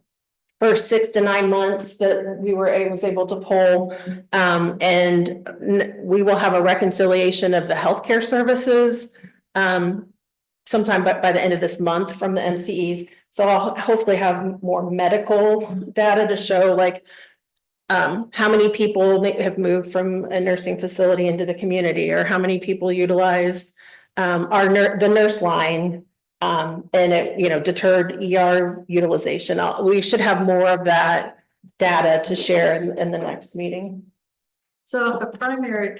Speaker 10: first 6 to 9 months that was able to poll. And we will have a reconciliation of the healthcare services sometime by the end of this month from the MCEs. So I'll hopefully have more medical data to show like how many people have moved from a nursing facility into the community, or how many people utilized the nurse line, and it deterred ER utilization. We should have more of that data to share in the next meeting.
Speaker 2: So if primary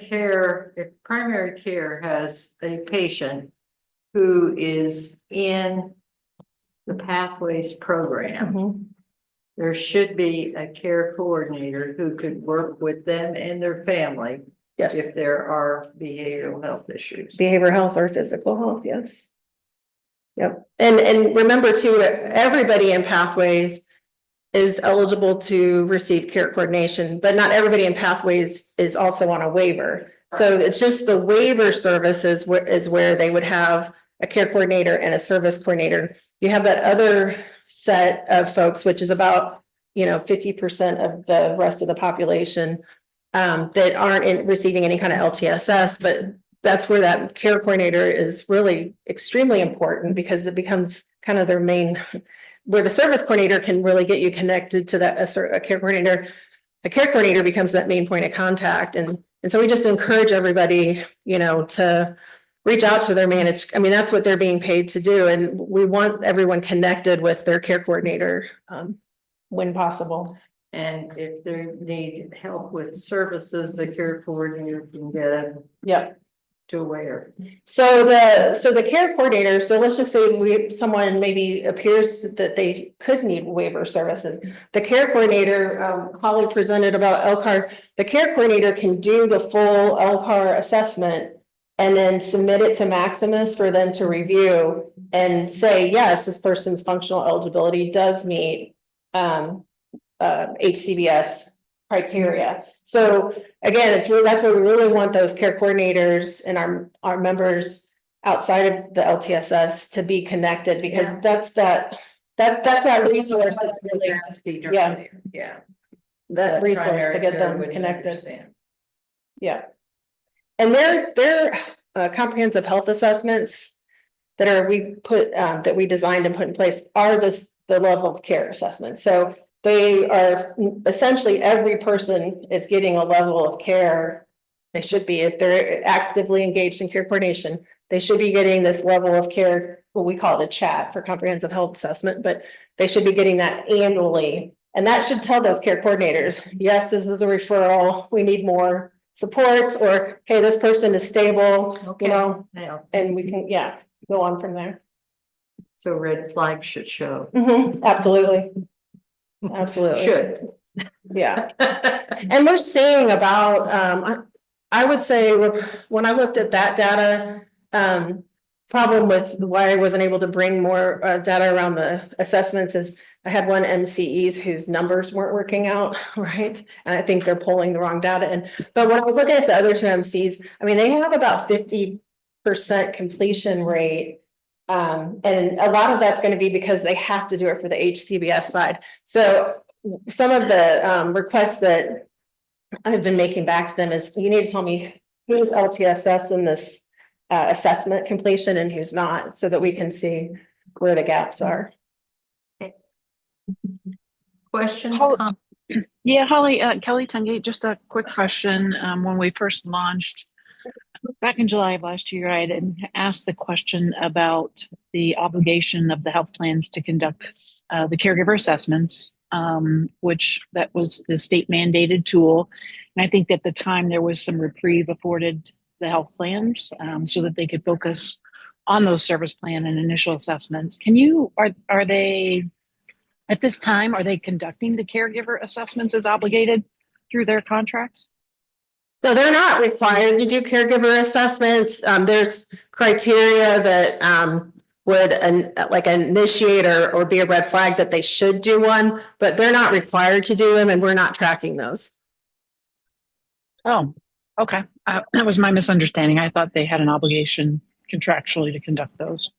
Speaker 2: care has a patient who is in the Pathways program, there should be a care coordinator who could work with them and their family.
Speaker 10: Yes.
Speaker 2: If there are behavioral health issues.
Speaker 10: Behavioral health or physical health, yes. Yep. And remember too, everybody in Pathways is eligible to receive care coordination, but not everybody in Pathways is also on a waiver. So it's just the waiver services is where they would have a care coordinator and a service coordinator. You have that other set of folks, which is about 50% of the rest of the population that aren't receiving any kind of LTSS, but that's where that care coordinator is really extremely important, because it becomes kind of their main, where the service coordinator can really get you connected to that a care coordinator. A care coordinator becomes that main point of contact, and so we just encourage everybody, to reach out to their managed. I mean, that's what they're being paid to do, and we want everyone connected with their care coordinator when possible.
Speaker 2: And if they need help with services, the care coordinator can get them.
Speaker 10: Yep.
Speaker 2: To where?
Speaker 10: So the care coordinator, so let's just say someone maybe appears that they could need waiver services. The care coordinator, Holly presented about LCAR, the care coordinator can do the full LCAR assessment and then submit it to Maximus for them to review and say, yes, this person's functional eligibility does meet HCBS criteria. So again, that's where we really want those care coordinators and our members outside of the LTSS to be connected, because that's that resource that's really, that resource to get them connected. Yeah. And their comprehensive health assessments that we designed and put in place are the level of care assessments. So they are essentially, every person is getting a level of care. They should be, if they're actively engaged in care coordination, they should be getting this level of care well, we call it a chat for comprehensive health assessment, but they should be getting that annually. And that should tell those care coordinators, yes, this is a referral, we need more support, or hey, this person is stable,
Speaker 2: Okay.
Speaker 10: you know,
Speaker 2: Yeah,
Speaker 10: and we can, yeah, go on from there.
Speaker 2: so red flag should show.
Speaker 10: Absolutely. Absolutely.
Speaker 2: Should.
Speaker 10: Yeah. And we're seeing about, I would say, when I looked at that data, problem with why I wasn't able to bring more data around the assessments is I had one MCEs whose numbers weren't working out, right? And I think they're pulling the wrong data in. But when I was looking at the other two MCs, I mean, they have about 50% completion rate. And a lot of that's going to be because they have to do it for the HCBS side. So some of the requests that I've been making back to them is you need to tell me who's LTSS in this assessment completion and who's not, so that we can see where the gaps are.
Speaker 2: Questions?
Speaker 7: Hol- Yeah, Holly, Kelly Tungate, just a quick question. When we first launched back in July of last year, I had asked the question about the obligation of the health plans to conduct the caregiver assessments, which that was the state mandated tool. And I think at the time there was some reprieve afforded the health plans so that they could focus on those service plan and initial assessments. Are they at this time, are they conducting the caregiver assessments as obligated through their contracts?
Speaker 10: So they're not required to do caregiver assessments. There's criteria that would like initiate or be a red flag that they should do one, but they're not required to do them, and we're not tracking those.
Speaker 7: Oh, okay. That was my misunderstanding. I thought they had an obligation contractually to conduct those.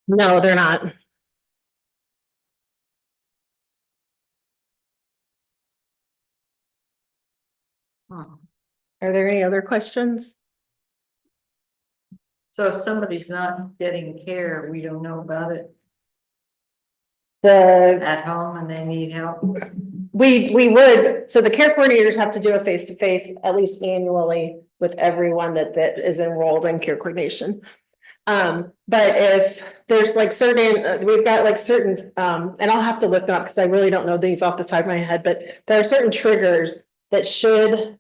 Speaker 10: No, they're not. Are there any other questions?
Speaker 2: So if somebody's not getting care, we don't know about it
Speaker 10: The
Speaker 2: at home and they need help.
Speaker 10: we would, so the care coordinators have to do a face-to-face at least annually with everyone that is enrolled in care coordination. But if there's like certain, we've got like certain, and I'll have to look them up because I really don't know these off the side of my head, but there are certain triggers that should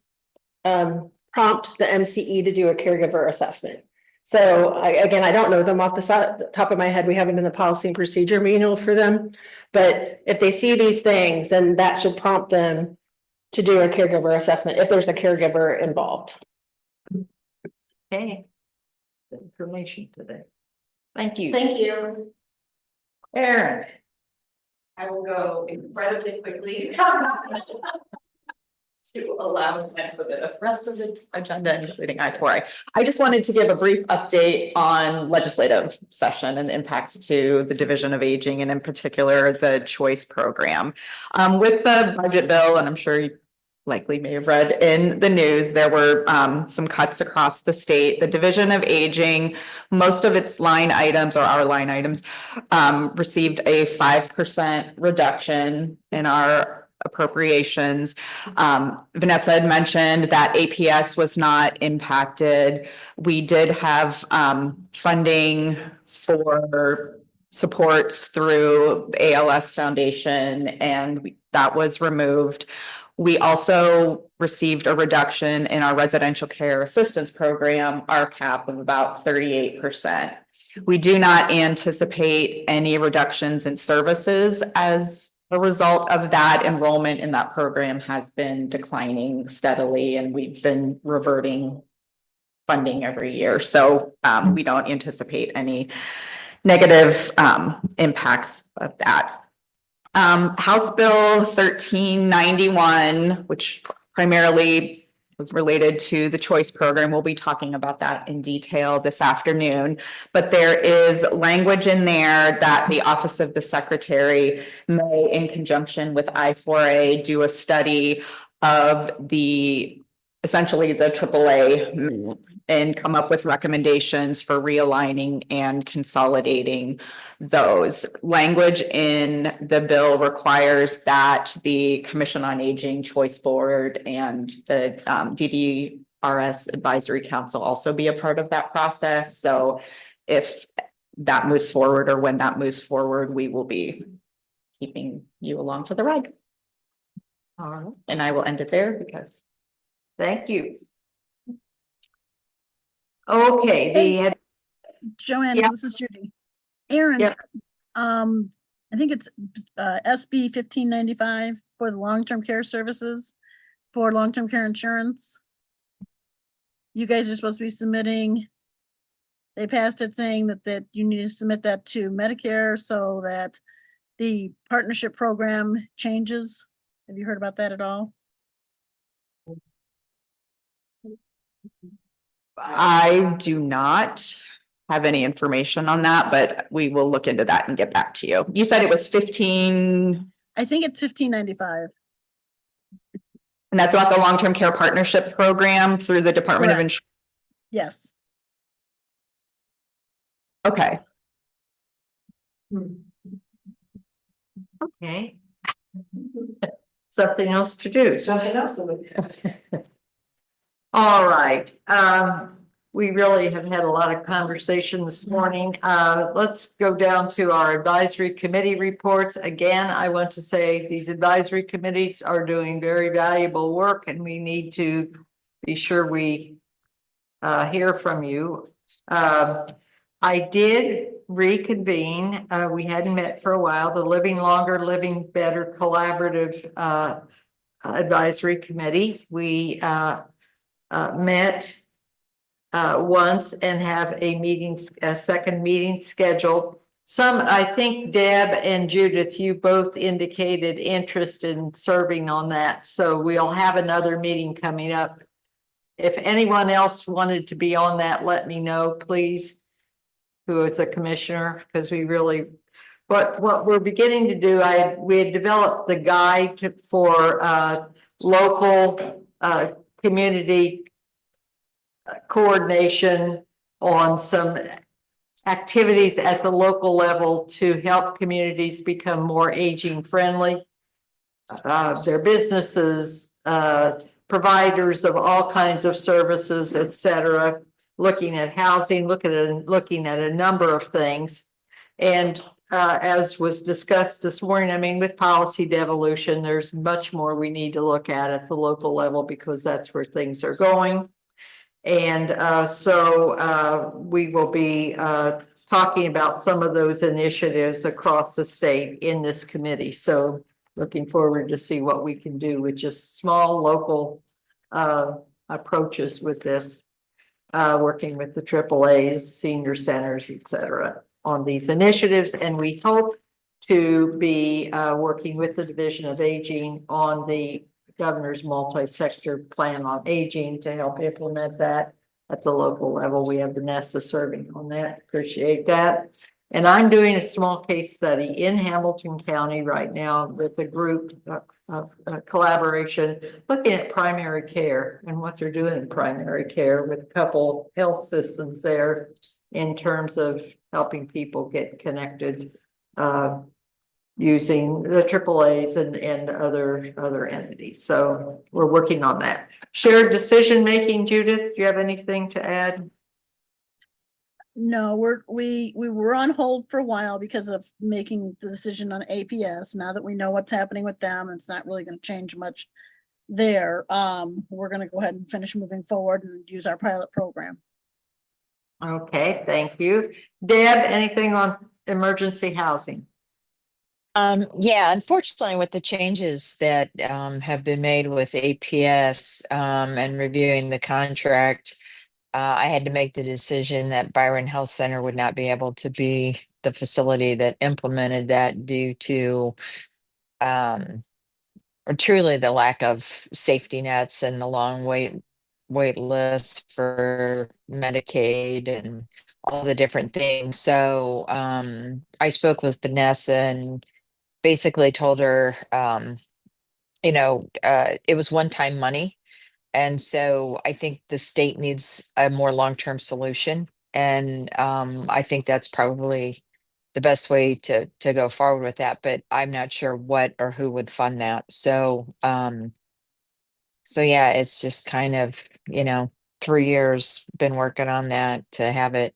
Speaker 10: prompt the MCE to do a caregiver assessment. So again, I don't know them off the top of my head. We haven't done the policy and procedure manual for them. But if they see these things, then that should prompt them to do a caregiver assessment if there's a caregiver involved.
Speaker 2: Okay. The information today. Thank you.
Speaker 1: Thank you.
Speaker 2: Aaron.
Speaker 1: I will go incredibly quickly. To allow time for the rest of the
Speaker 4: Agenda, including I4A. I just wanted to give a brief update on legislative session and the impacts to the Division of Aging and in particular the Choice Program. With the budget bill, and I'm sure you likely may have read in the news, there were some cuts across the state. The Division of Aging, most of its line items or our line items received a 5% reduction in our appropriations. Vanessa had mentioned that APS was not impacted. We did have funding for supports through the ALS Foundation, and that was removed. We also received a reduction in our residential care assistance program, RCAP, of about 38%. We do not anticipate any reductions in services as a result of that. Enrollment in that program has been declining steadily, and we've been reverting funding every year. So we don't anticipate any negative impacts of that. House Bill 1391, which primarily was related to the Choice Program. We'll be talking about that in detail this afternoon, but there is language in there that the Office of the Secretary may, in conjunction with I4A, do a study of essentially the AAA and come up with recommendations for realigning and consolidating those. Language in the bill requires that the Commission on Aging, Choice Board, and the DDRS Advisory Council also be a part of that process. So if that moves forward or when that moves forward, we will be keeping you along for the ride.
Speaker 2: All right,
Speaker 4: And I will end it there because
Speaker 2: thank you. Okay, the,
Speaker 5: Joanne,
Speaker 2: Yeah.
Speaker 5: this is Judy. Aaron,
Speaker 2: Yeah.
Speaker 5: I think it's SB 1595 for the long-term care services for long-term care insurance. You guys are supposed to be submitting. They passed it saying that you need to submit that to Medicare so that the partnership program changes. Have you heard about that at all?
Speaker 4: I do not have any information on that, but we will look into that and get back to you. You said it was 15,
Speaker 5: I think it's 1595.
Speaker 4: and that's about the long-term care partnership program through the Department of
Speaker 5: Correct.
Speaker 4: Insurance.
Speaker 5: Yes.
Speaker 4: Okay.
Speaker 2: okay. Something else to do.
Speaker 11: Something else that we.
Speaker 2: All right, we really have had a lot of conversation this morning. Let's go down to our advisory committee reports. Again, I want to say these advisory committees are doing very valuable work and we need to be sure we hear from you. I did reconvene, we hadn't met for a while, the Living Longer, Living Better Collaborative Advisory Committee. We met once and have a second meeting scheduled. I think Deb and Judith, you both indicated interest in serving on that, so we'll have another meeting coming up. If anyone else wanted to be on that, let me know, please, who is a commissioner, because we really, what we're beginning to do, we had developed the guide for local community coordination on some activities at the local level to help communities become more aging friendly. Their businesses, providers of all kinds of services, et cetera, looking at housing, looking at a number of things. And as was discussed this morning, I mean, with policy devolution, there's much more we need to look at the local level because that's where things are going. And so we will be talking about some of those initiatives across the state in this committee. So looking forward to see what we can do with just small local approaches with this, working with the AAAs, senior centers, et cetera, on these initiatives. And we hope to be working with the Division of Aging on the governor's multi-sector plan on aging to help implement that at the local level. We have Vanessa serving on that. Appreciate that. And I'm doing a small case study in Hamilton County right now with a group of collaboration, looking at primary care and what they're doing in primary care with a couple health systems there in terms of helping people get connected using the AAAs and other entities. So we're working on that. Shared decision making, Judith, do you have anything to add?
Speaker 5: No, we were on hold for a while because of making the decision on APS. Now that we know what's happening with them, it's not really going to change much there. We're going to go ahead and finish moving forward and use our pilot program.
Speaker 2: Okay, thank you. Deb, anything on emergency housing?
Speaker 6: Yeah, unfortunately, with the changes that have been made with APS and reviewing the contract, I had to make the decision that Byron Health Center would not be able to be the facility that implemented that due to or truly the lack of safety nets and the long wait list for Medicaid and all the different things. So I spoke with Vanessa and basically told her it was one-time money. And so I think the state needs a more long-term solution. And I think that's probably the best way to go forward with that, but I'm not sure what or who would fund that. So yeah, it's just kind of, 3 years been working on that to have it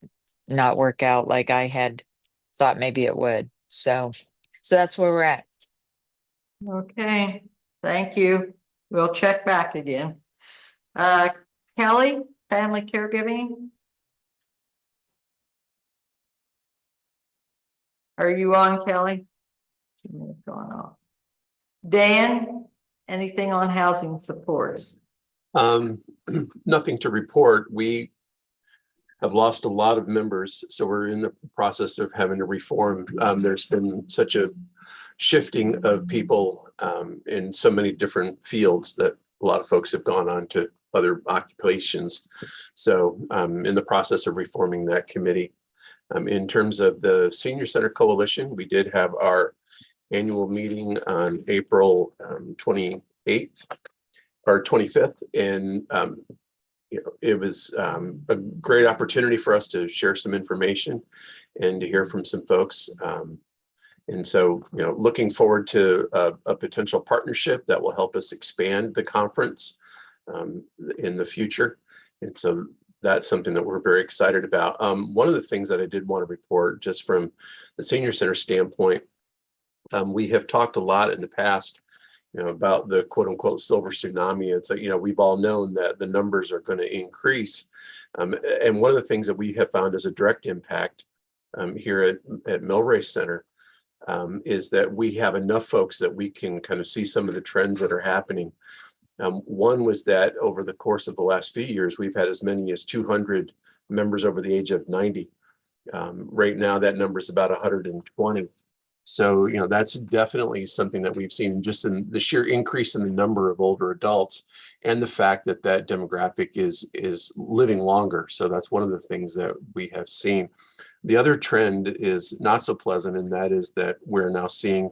Speaker 6: not work out like I had thought maybe it would. So that's where we're at.
Speaker 2: Okay, thank you. We'll check back again. Kelly, family caregiving? Are you on, Kelly? She may have gone off. Dan, anything on housing supports?
Speaker 14: Nothing to report. We have lost a lot of members, so we're in the process of having to reform. There's been such a shifting of people in so many different fields that a lot of folks have gone on to other occupations. So in the process of reforming that committee. In terms of the Senior Center Coalition, we did have our annual meeting on April 28th or 25th. And it was a great opportunity for us to share some information and to hear from some folks. And so, looking forward to a potential partnership that will help us expand the conference in the future. And so that's something that we're very excited about. One of the things that I did want to report, just from the Senior Center standpoint, we have talked a lot in the past, about the quote unquote silver tsunami. It's like, we've all known that the numbers are going to increase. And one of the things that we have found as a direct impact here at Millrace Center is that we have enough folks that we can kind of see some of the trends that are happening. One was that over the course of the last few years, we've had as many as 200 members over the age of 90. Right now, that number is about 120. So, that's definitely something that we've seen just in the sheer increase in the number of older adults and the fact that that demographic is living longer. So that's one of the things that we have seen. The other trend is not so pleasant, and that is that we're now seeing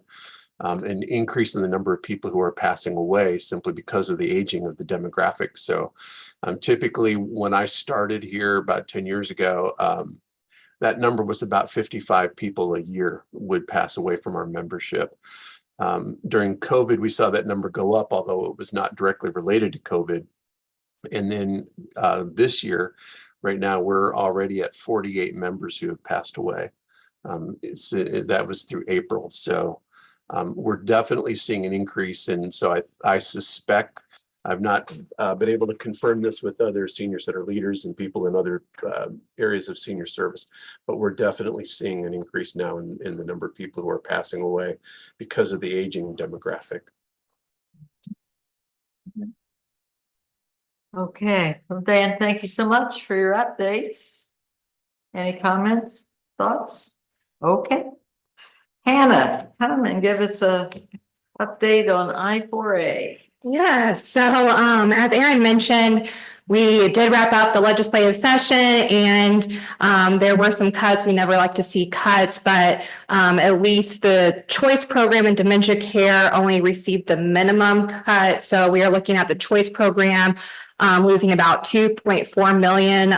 Speaker 14: an increase in the number of people who are passing away simply because of the aging of the demographic. So typically when I started here about 10 years ago, that number was about 55 people a year would pass away from our membership. During COVID, we saw that number go up, although it was not directly related to COVID. And then this year, right now, we're already at 48 members who have passed away. That was through April. So we're definitely seeing an increase. And so I suspect, I've not been able to confirm this with other Senior Center leaders and people in other areas of senior service, but we're definitely seeing an increase now in the number of people who are passing away because of the aging demographic.
Speaker 2: Okay, well, Dan, thank you so much for your updates. Any comments, thoughts? Okay. Hannah, come and give us a update on I-4A.
Speaker 15: Yeah, so as Aaron mentioned, we did wrap up the legislative session and there were some cuts. We never like to see cuts, but at least the choice program and dementia care only received the minimum cut. So we are looking at the choice program losing about 2.4 million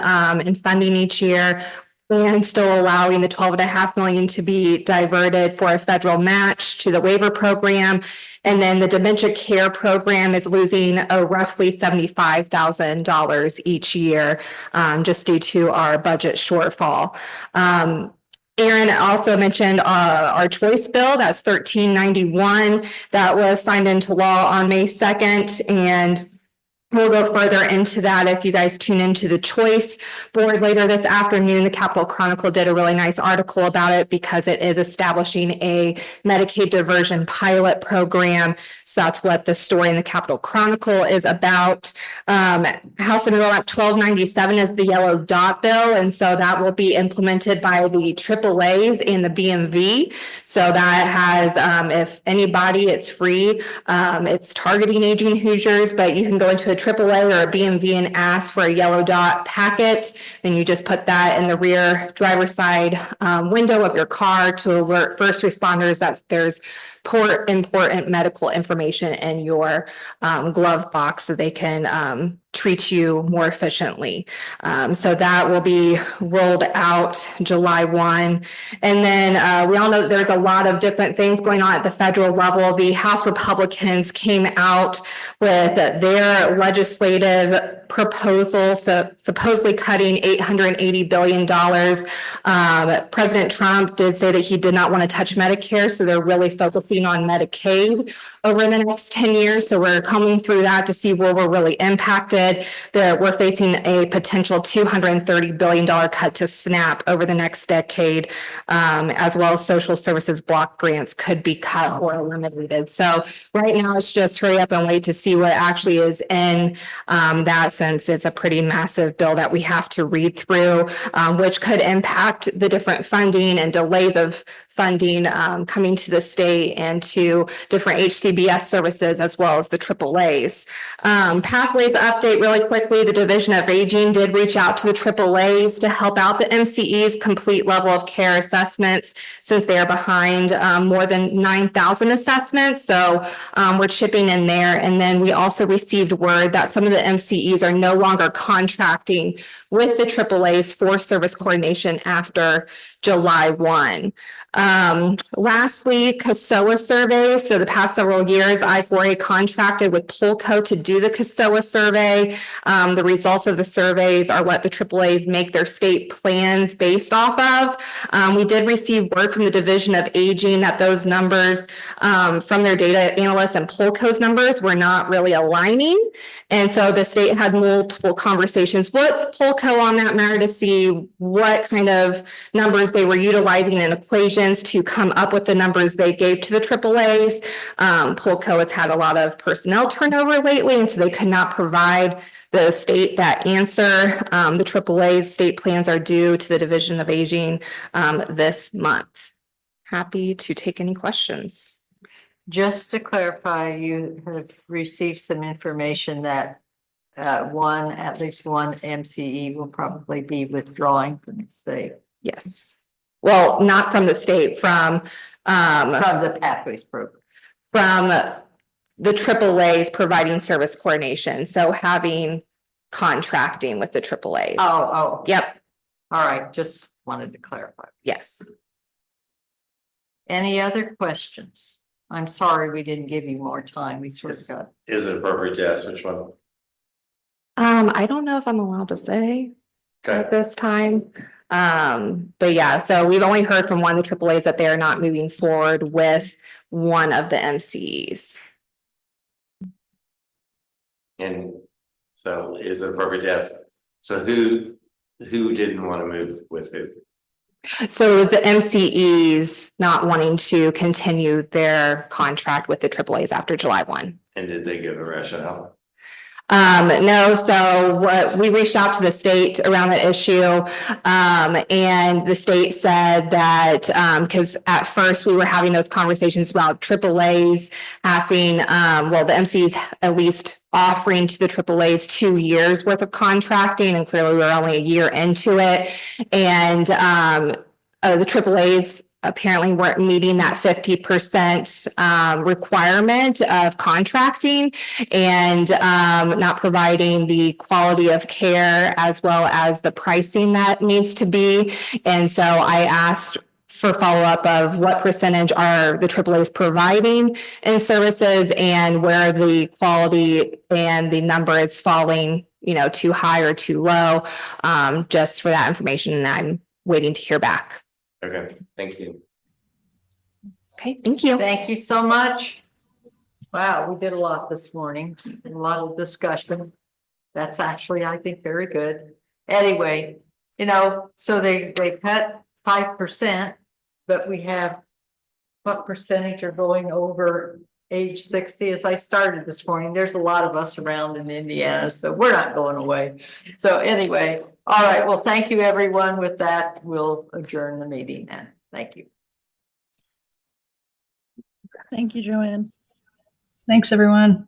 Speaker 15: in funding each year, and still allowing the 12.5 million to be diverted for a federal match to the waiver program. And then the dementia care program is losing roughly $75,000 each year just due to our budget shortfall. Aaron also mentioned our choice bill, that's 1391, that was signed into law on May 2nd. And we'll go further into that if you guys tune into the Choice Board later this afternoon. The Capital Chronicle did a really nice article about it because it is establishing a Medicaid diversion pilot program. So that's what the story in the Capital Chronicle is about. House Enrollment 1297 is the yellow dot bill. And so that will be implemented by the AAAs and the BMV. So that has, if anybody, it's free. It's targeting aging Hoosiers, but you can go into a AAA or a BMV and ask for a yellow dot packet. Then you just put that in the rear driver's side window of your car to alert first responders that there's important medical information in your glove box so they can treat you more efficiently. So that will be rolled out July 1. And then we all know that there's a lot of different things going on at the federal level. The House Republicans came out with their legislative proposal, so supposedly cutting $880 billion. President Trump did say that he did not want to touch Medicare, so they're really focusing on Medicaid over the next 10 years. So we're combing through that to see where we're really impacted. We're facing a potential $230 billion cut to SNAP over the next decade, as well as social services block grants could be cut or eliminated. So right now it's just hurry up and wait to see what actually is in that, since it's a pretty massive bill that we have to read through, which could impact the different funding and delays of funding coming to the state and to different HCBS services as well as the AAAs. Pathways update really quickly. The Division of Aging did reach out to the AAAs to help out the MCEs complete level of care assessments, since they are behind more than 9,000 assessments. So we're chipping in there. And then we also received word that some of the MCEs are no longer contracting with the AAAs for service coordination after July 1. Lastly, CASOA surveys. So the past several years, I4A contracted with Polco to do the CASOA survey. The results of the surveys are what the AAAs make their state plans based off of. We did receive word from the Division of Aging that those numbers from their data analyst and Polco's numbers were not really aligning. And so the state had multiple conversations with Polco on that matter to see what kind of numbers they were utilizing in equations to come up with the numbers they gave to the AAAs. Polco has had a lot of personnel turnover lately, and so they could not provide the state that answer. The AAA's state plans are due to the Division of Aging this month. Happy to take any questions.
Speaker 2: Just to clarify, you have received some information that at least one MCE will probably be withdrawing from the state.
Speaker 15: Yes. Well, not from the state, from
Speaker 2: the Pathways program.
Speaker 15: From the AAAs providing service coordination. So having contracting with the AAAs.
Speaker 2: Oh.
Speaker 15: Yep.
Speaker 2: All right, just wanted to clarify.
Speaker 15: Yes.
Speaker 2: Any other questions? I'm sorry we didn't give you more time. We sort of got.
Speaker 8: Is it appropriate to ask which one?
Speaker 15: I don't know if I'm allowed to say at this time. But yeah, so we've only heard from one of the AAAs that they are not moving forward with one of the MCEs.
Speaker 8: And so is it appropriate to ask? So who didn't want to move with who?
Speaker 15: So it was the MCEs not wanting to continue their contract with the AAAs after July 1.
Speaker 8: And did they give a rationale?
Speaker 15: No, so what we reached out to the state around the issue, and the state said that because at first we were having those conversations about AAAs having, the MCs at least offering to the AAAs 2 years worth of contracting, and clearly we're only a year into it, and the AAAs apparently weren't meeting that 50% requirement of contracting, and not providing the quality of care as well as the pricing that needs to be. And so I asked for follow-up of what percentage are the AAAs providing in services and where the quality and the number is falling, too high or too low, just for that information. And I'm waiting to hear back.
Speaker 8: Okay, thank you.
Speaker 15: Okay, thank you.
Speaker 2: Thank you so much. Wow, we did a lot this morning, a lot of discussion. That's actually, I think, very good. Anyway, so they cut 5%, but we have what percentage are going over age 60? As I started this morning, there's a lot of us around in Indiana, so we're not going away. So anyway, all right, well, thank you, everyone. With that, we'll adjourn the meeting then. Thank you.
Speaker 5: Thank you, Joanne.
Speaker 13: Thanks, everyone.